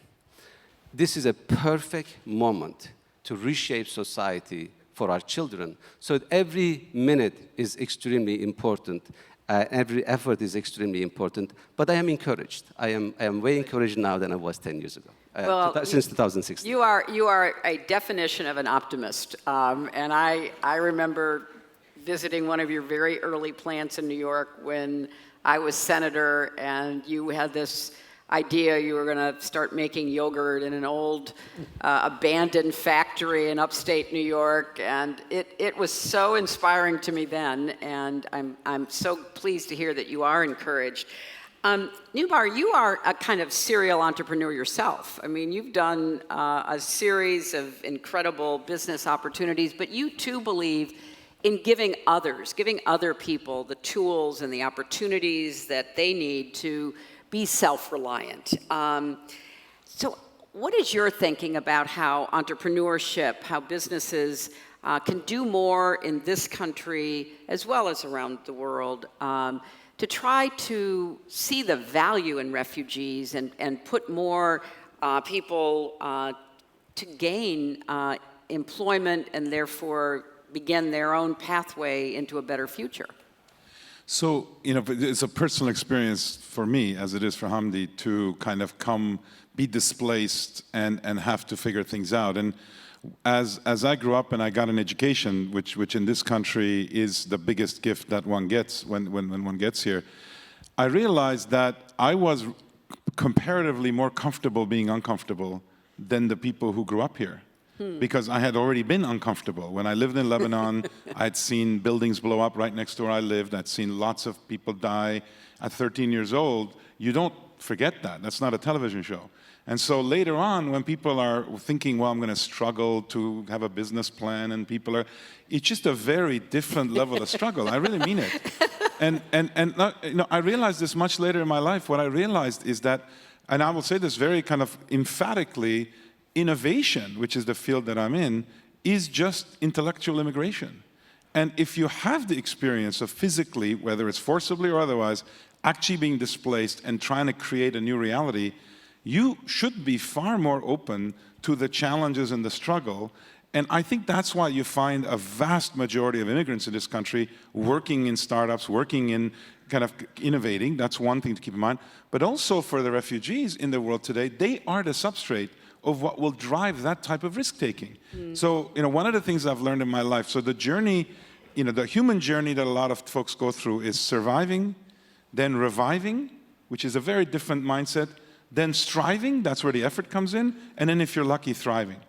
This is a perfect moment to reshape society for our children. So every minute is extremely important. Every effort is extremely important. But I am encouraged. I am way encouraged now than I was 10 years ago. Since 2016. You are a definition of an optimist. And I remember visiting one of your very early plants in New York when I was senator, and you had this idea you were going to start making yogurt in an old abandoned factory in upstate New York, and it was so inspiring to me then, and I'm so pleased to hear that you are encouraged. NOUBAR, you are a kind of serial entrepreneur yourself. I mean, you've done a series of incredible business opportunities, but you too believe in giving other people the tools and the opportunities that they need to be self-reliant. So what is your thinking about how entrepreneurship, how businesses can do more in this country as well as around the world to try to see the value in refugees and put more people to gain employment and therefore begin their own pathway into a better future? So, you know, it's a personal experience for me, as it is for Hamdi, to kind of be displaced and have to figure things out. And as I grew up and I got an education, which in this country is the biggest gift that one gets when one gets here, I realized that I was comparatively more comfortable being uncomfortable than the people who grew up here. Because I had already been uncomfortable. When I lived in Lebanon, I'd seen buildings blow up right next door I lived. I'd seen lots of people die. At 13 years old, you don't forget that. That's not a television show. And so later on, when people are thinking, well, I'm going to struggle to have a business plan, and people are, it's just a very different level of struggle. I really mean it. And you know, I realized this much later in my life. What I realized is that, and I will say this very kind of emphatically, innovation, which is the field that I'm in, is just intellectual immigration. And if you have the experience of physically, whether it's forcibly or otherwise, actually being displaced and trying to create a new reality, you should be far more open to the challenges and the struggle. And I think that's why you find a vast majority of immigrants in this country working in startups, working in kind of innovating. That's one thing to keep in mind. But also for the refugees in the world today, they are the substrate of what will drive that type of risk-taking. So, you know, one of the things I've learned in my life, so the journey, you know, the human journey that a lot of folks go through is surviving, then reviving, which is a very different mindset, then striving, that's where the effort comes in, and then if you're lucky, thriving.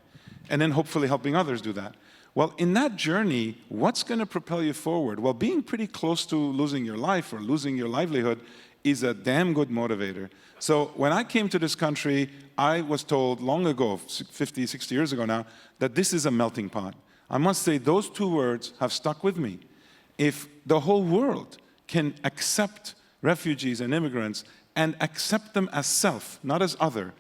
And then hopefully helping others do that. Well, in that journey, what's going to propel you forward? Well, being pretty close to losing your life or losing your livelihood is a damn good motivator. So when I came to this country, I was told long ago, 50, 60 years ago now, that this is a melting pot. I must say those two words have stuck with me. If the whole world can accept refugees and immigrants and accept them as self, not as other,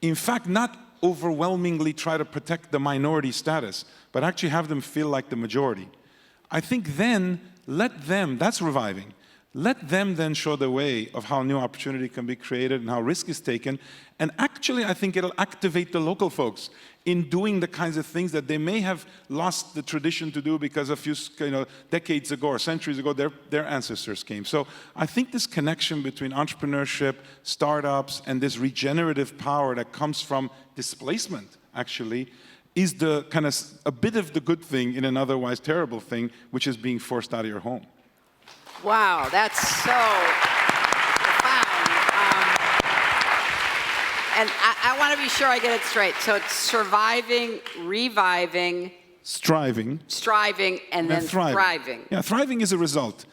in fact, not overwhelmingly try to protect the minority status, but actually have them feel like the majority, I think then let them, that's reviving, let them then show the way of how new opportunity can be created and how risk is taken. And actually, I think it'll activate the local folks in doing the kinds of things that they may have lost the tradition to do because a few decades ago or centuries ago, their ancestors came. So I think this connection between entrepreneurship, startups, and this regenerative power that comes from displacement, actually, is the kind of a bit of the good thing in an otherwise terrible thing, which is being forced out of your home. Wow, that's so profound. And I want to be sure I get it straight. So it's surviving, reviving, striving, and then thriving. Yeah, thriving is a result.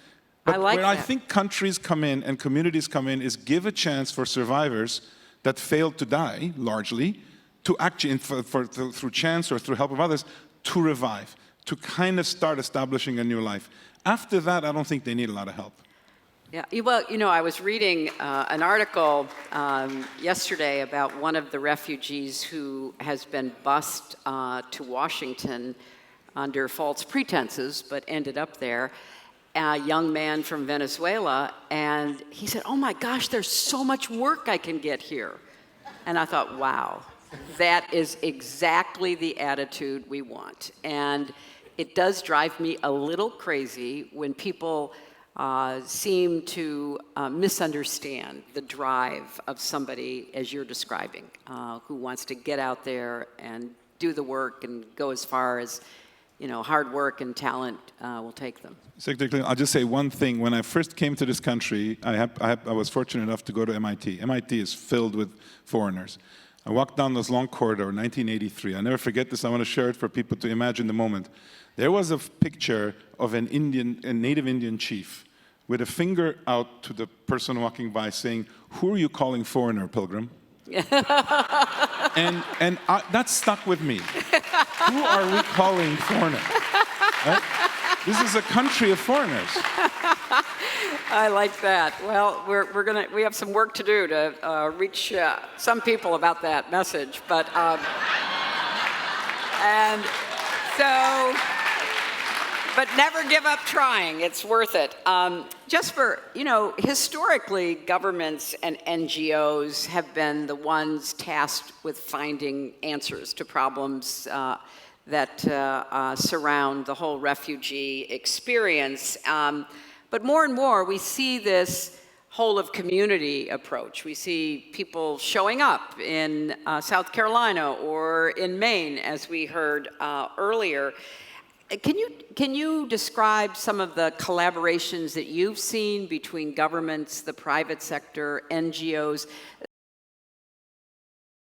But I like where that. I think countries come in and communities come in is give a chance for survivors that failed to die, largely, to actually, through chance or through help of others, to revive, to kind of start establishing a new life. After that, I don't think they need a lot of help. Yeah, well, you know, I was reading an article yesterday about one of the refugees who has been bused to Washington under false pretenses, but ended up there, a young man from Venezuela, and he said, oh my gosh, there's so much work I can get here. And I thought, wow, that is exactly the attitude we want. And it does drive me a little crazy when people seem to misunderstand the drive of somebody, as you're describing, who wants to get out there and do the work and go as far as, you know, hard work and talent will take them. Secretary, I'll just say one thing. When I first came to this country, I was fortunate enough to go to MIT. MIT is filled with foreigners. I walked down this long corridor in 1983. I never forget this. I want to share it for people to imagine the moment. There was a picture of a native Indian chief with a finger out to the person walking by saying, "Who are you calling foreigner, pilgrim?" and that stuck with me. Who are we calling foreigner? Right? This is a country of foreigners. I like that. Well, we have some work to do to reach some people about that message, but and so. But never give up trying, it's worth it. JESPER, historically, governments and NGOs have been the ones tasked with finding answers to problems that surround the whole refugee experience. But more and more, we see this whole of community approach. We see people showing up in South Carolina or in Maine, as we heard earlier. Can you describe some of the collaborations that you've seen between governments, the private sector, NGOs,